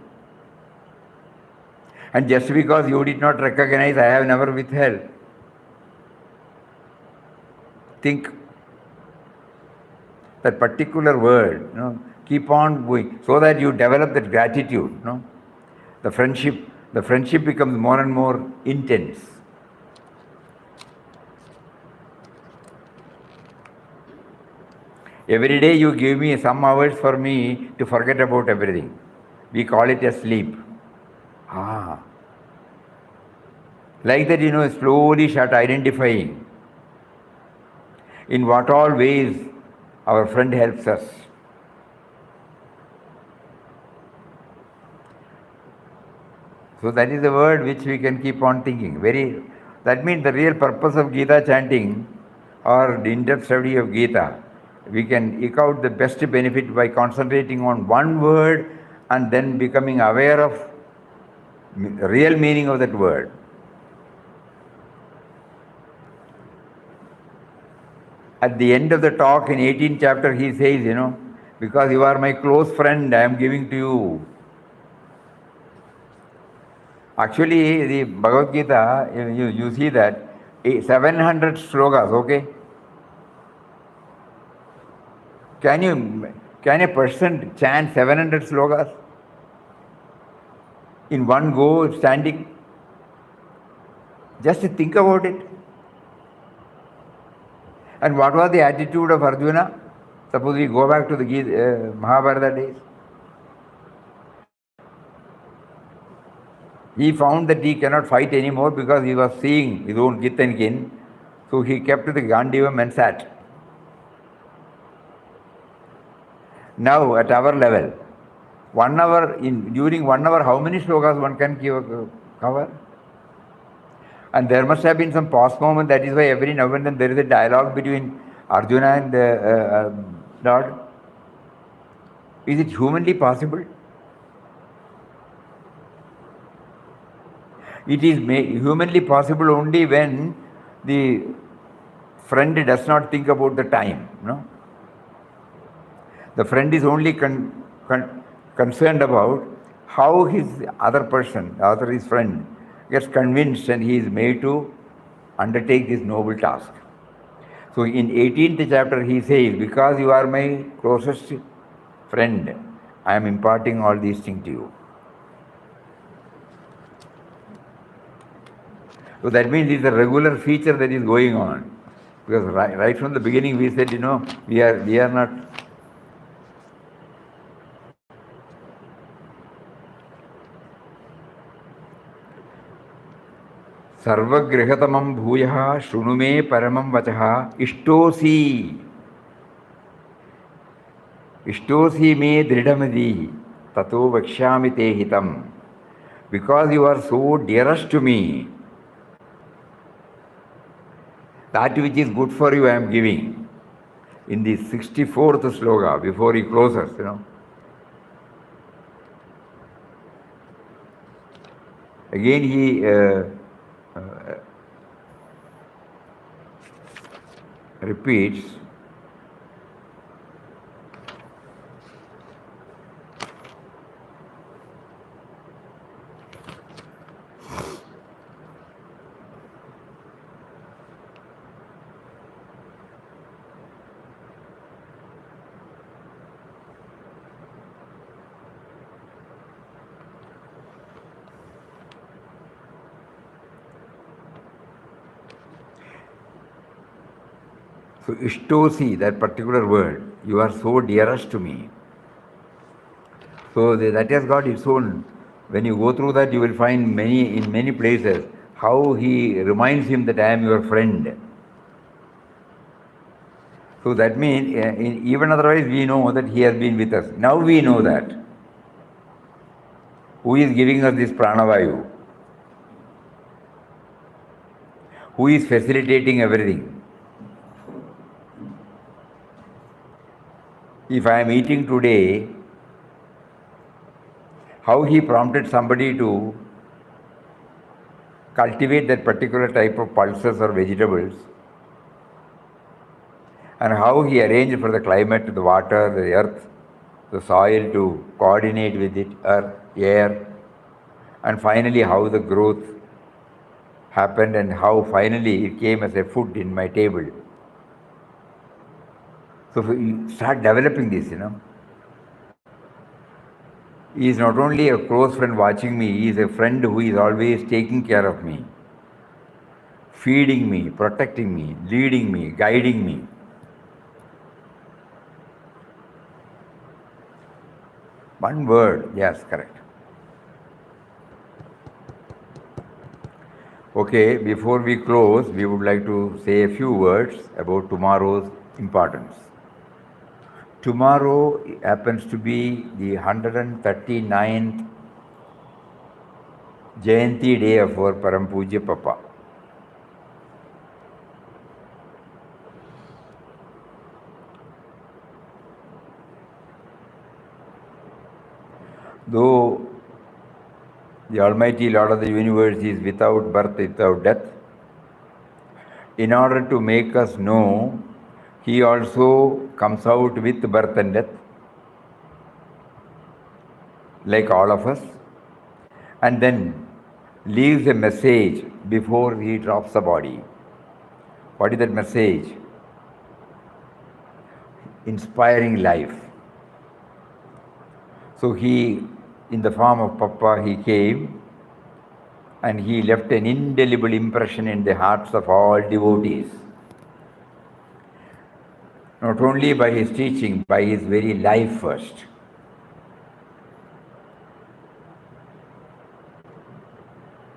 And just because you did not recognize, I have never withheld. Think that particular word, keep on going, so that you develop that gratitude. The friendship becomes more and more intense. Every day you give me some hours for me to forget about everything. We call it a sleep. Like that, slowly start identifying in what all ways our friend helps us. So that is the word which we can keep on thinking. That means the real purpose of Gita chanting or the in-depth study of Gita, we can eke out the best benefit by concentrating on one word and then becoming aware of the real meaning of that word. At the end of the talk in 18th chapter, he says, because you are my close friend, I am giving to you. Actually, the Bhagavad Gita, you see that 700 slokas, okay? Can a person chant 700 slokas in one go, standing? Just think about it. And what was the attitude of Arjuna? Suppose we go back to the Mahabharata days. He found that he cannot fight anymore because he was seeing his own kith and kin. So he kept the Gandivam and sat. Now at our level, during 1 hour, how many slokas one can cover? And there must have been some pause moment. That is why every now and then there is a dialogue between Arjuna and the Lord. Is it humanly possible? It is humanly possible only when the friend does not think about the time. The friend is only concerned about how his his friend, gets convinced and he is made to undertake this noble task. So in 18th chapter he says, because you are my closest friend, I am imparting all these things to you. So that means it's a regular feature that is going on. Because right from the beginning we said, we are not. सर्वगृहतमं भूयः शृणु मे परमं वचः इष्टोऽसि. Ishtosi me dridhamadi tato vakshyami te hitam. Because you are so dearest to me, that which is good for you I am giving. In the 64th sloka, before he closes, again he repeats, so ishtosi, that particular word, you are so dearest to me. So that has got its own. When you go through that, you will find in many places how he reminds him that I am your friend. So that means, even otherwise we know that he has been with us. Now we know that. Who is giving us this pranavayu? Who is facilitating everything? If I am eating today, how he prompted somebody to cultivate that particular type of pulses or vegetables, and how he arranged for the climate, the water, the earth, the soil to coordinate with it, earth, air, and finally how the growth happened and how finally it came as a food in my table. So you start developing this, He is not only a close friend watching me, he is a friend who is always taking care of me, feeding me, protecting me, leading me, guiding me. One word, yes, correct. Okay, before we close, we would like to say a few words about tomorrow's importance. Tomorrow happens to be the 139th Jayanti day of our Param Pujya Papa. Though the Almighty Lord of the universe is without birth, without death, in order to make us know, he also comes out with birth and death, like all of us, and then leaves a message before he drops the body. What is that message? Inspiring life. So he, in the form of Papa, he came and he left an indelible impression in the hearts of all devotees. Not only by his teaching, by his very life first.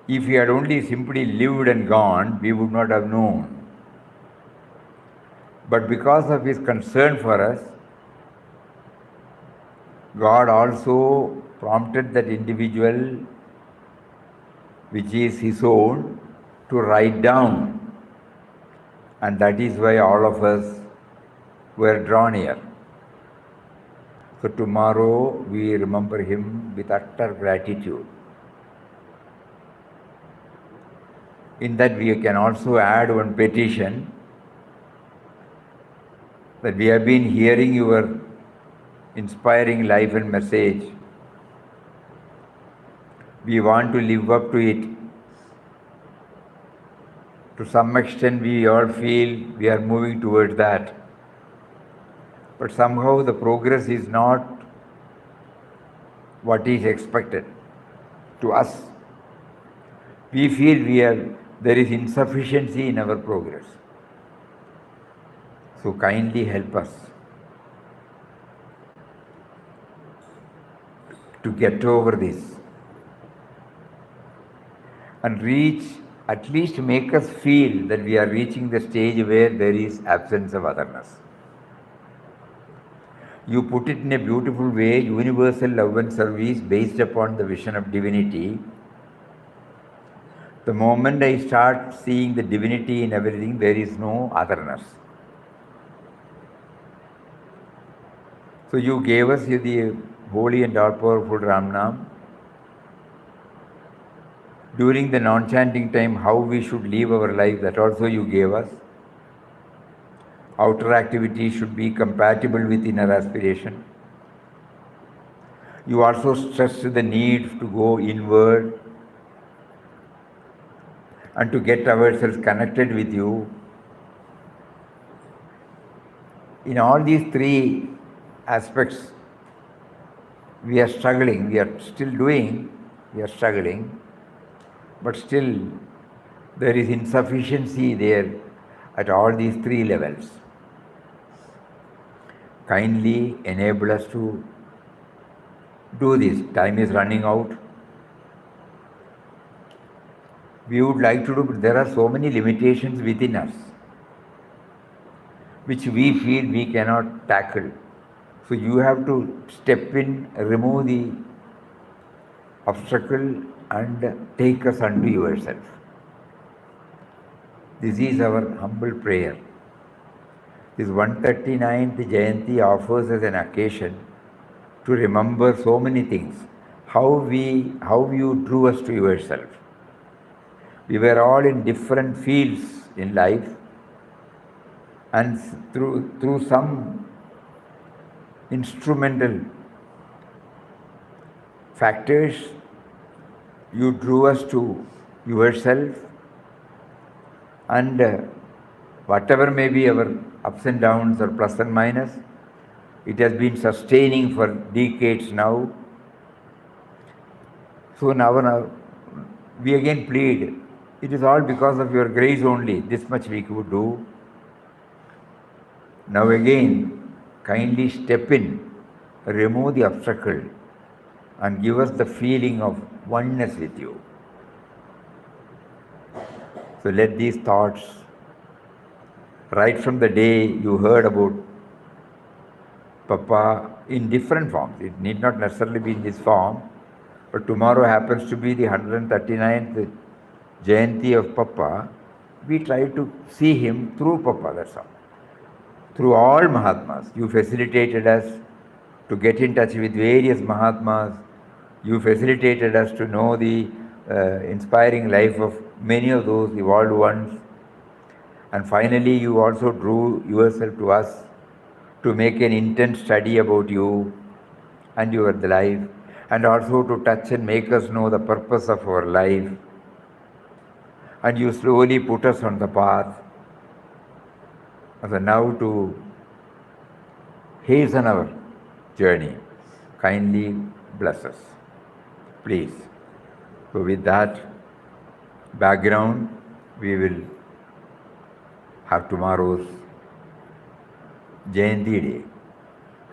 If he had only simply lived and gone, we would not have known. But because of his concern for us, God also prompted that individual, which is his own, to write down. And that is why all of us were drawn here. So tomorrow we remember him with utter gratitude. In that we can also add one petition, that we have been hearing your inspiring life and message. We want to live up to it. To some extent we all feel we are moving towards that. But somehow the progress is not what is expected to us. We feel there is insufficiency in our progress. So kindly help us to get over this and at least make us feel that we are reaching the stage where there is absence of otherness. You put it in a beautiful way, universal love and service based upon the vision of divinity. The moment I start seeing the divinity in everything, there is no otherness. So you gave us the holy and all-powerful Ram Nam. During the non-chanting time, how we should live our life, that also you gave us. Outer activity should be compatible with inner aspiration. You also stressed the need to go inward and to get ourselves connected with you. In all these three aspects, we are struggling, we are still doing, we are struggling, but still there is insufficiency there at all these three levels. Kindly enable us to do this. Time is running out. We would like to do, but there are so many limitations within us which we feel we cannot tackle. So you have to step in, remove the obstacle and take us unto yourself. This is our humble prayer. This 139th Jayanti offers us an occasion to remember so many things. How you drew us to yourself. We were all in different fields in life, and through some instrumental factors, you drew us to yourself, and whatever may be our ups and downs or plus and minus, it has been sustaining for decades now. So now we again plead, it is all because of your grace only, this much we could do. Now again, kindly step in, remove the obstacle and give us the feeling of oneness with you. So let these thoughts, right from the day you heard about Papa in different forms, it need not necessarily be in this form, but tomorrow happens to be the 139th Jayanti of Papa, we try to see him through Papa, that's all. Through all Mahatmas. You facilitated us to get in touch with various Mahatmas. You facilitated us to know the inspiring life of many of those evolved ones. And finally, you also drew yourself to us to make an intense study about you and your life, and also to touch and make us know the purpose of our life. And you slowly put us on the path. So now to hasten our journey, kindly bless us, please. So with that background, we will have tomorrow's Jayanti day.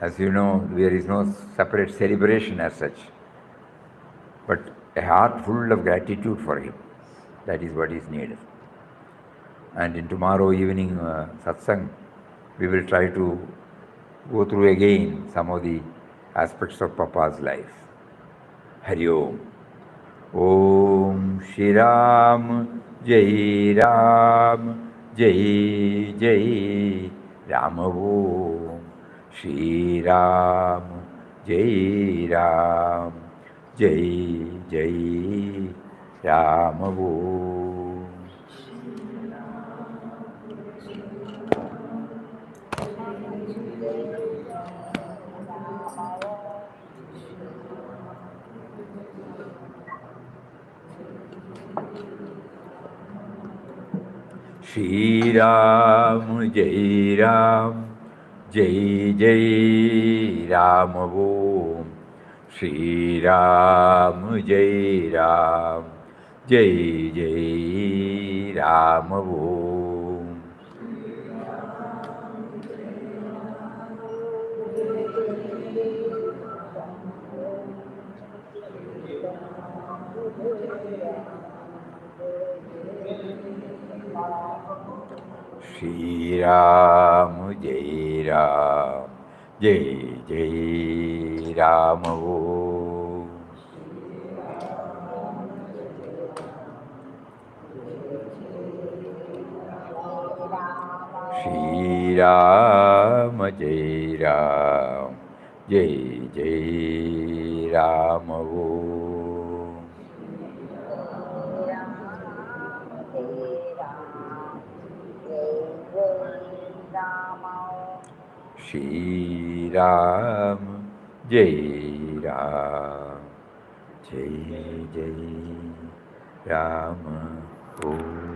As you know, there is no separate celebration as such, but a heart full of gratitude for him. That is what is needed. And in tomorrow evening Satsang, we will try to go through again some of the aspects of Papa's life. Hari Om. Om Shri Ram Jai Ram Jai Jai Ram Om Shri Ram Jai Ram Jai Jai Ram Om. Shri Ram Jai Ram Jai Jai Ram Om Shri Ram Jai Ram Jai Jai Ram Om. Shri Ram Jai Ram Jai Jai Ram Om. Shri Ram Jai Ram Jai Jai Ram Om. Shri Ram Jai Ram Jai Jai Ram Om.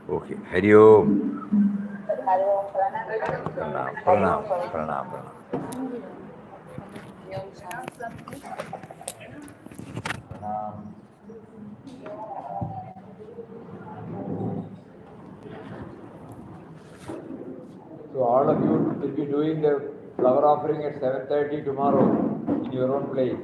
Okay, Hari Om. Pranam, pranam, pranam, pranam. So all of you will be doing the flower offering at 7:30 tomorrow in your own place.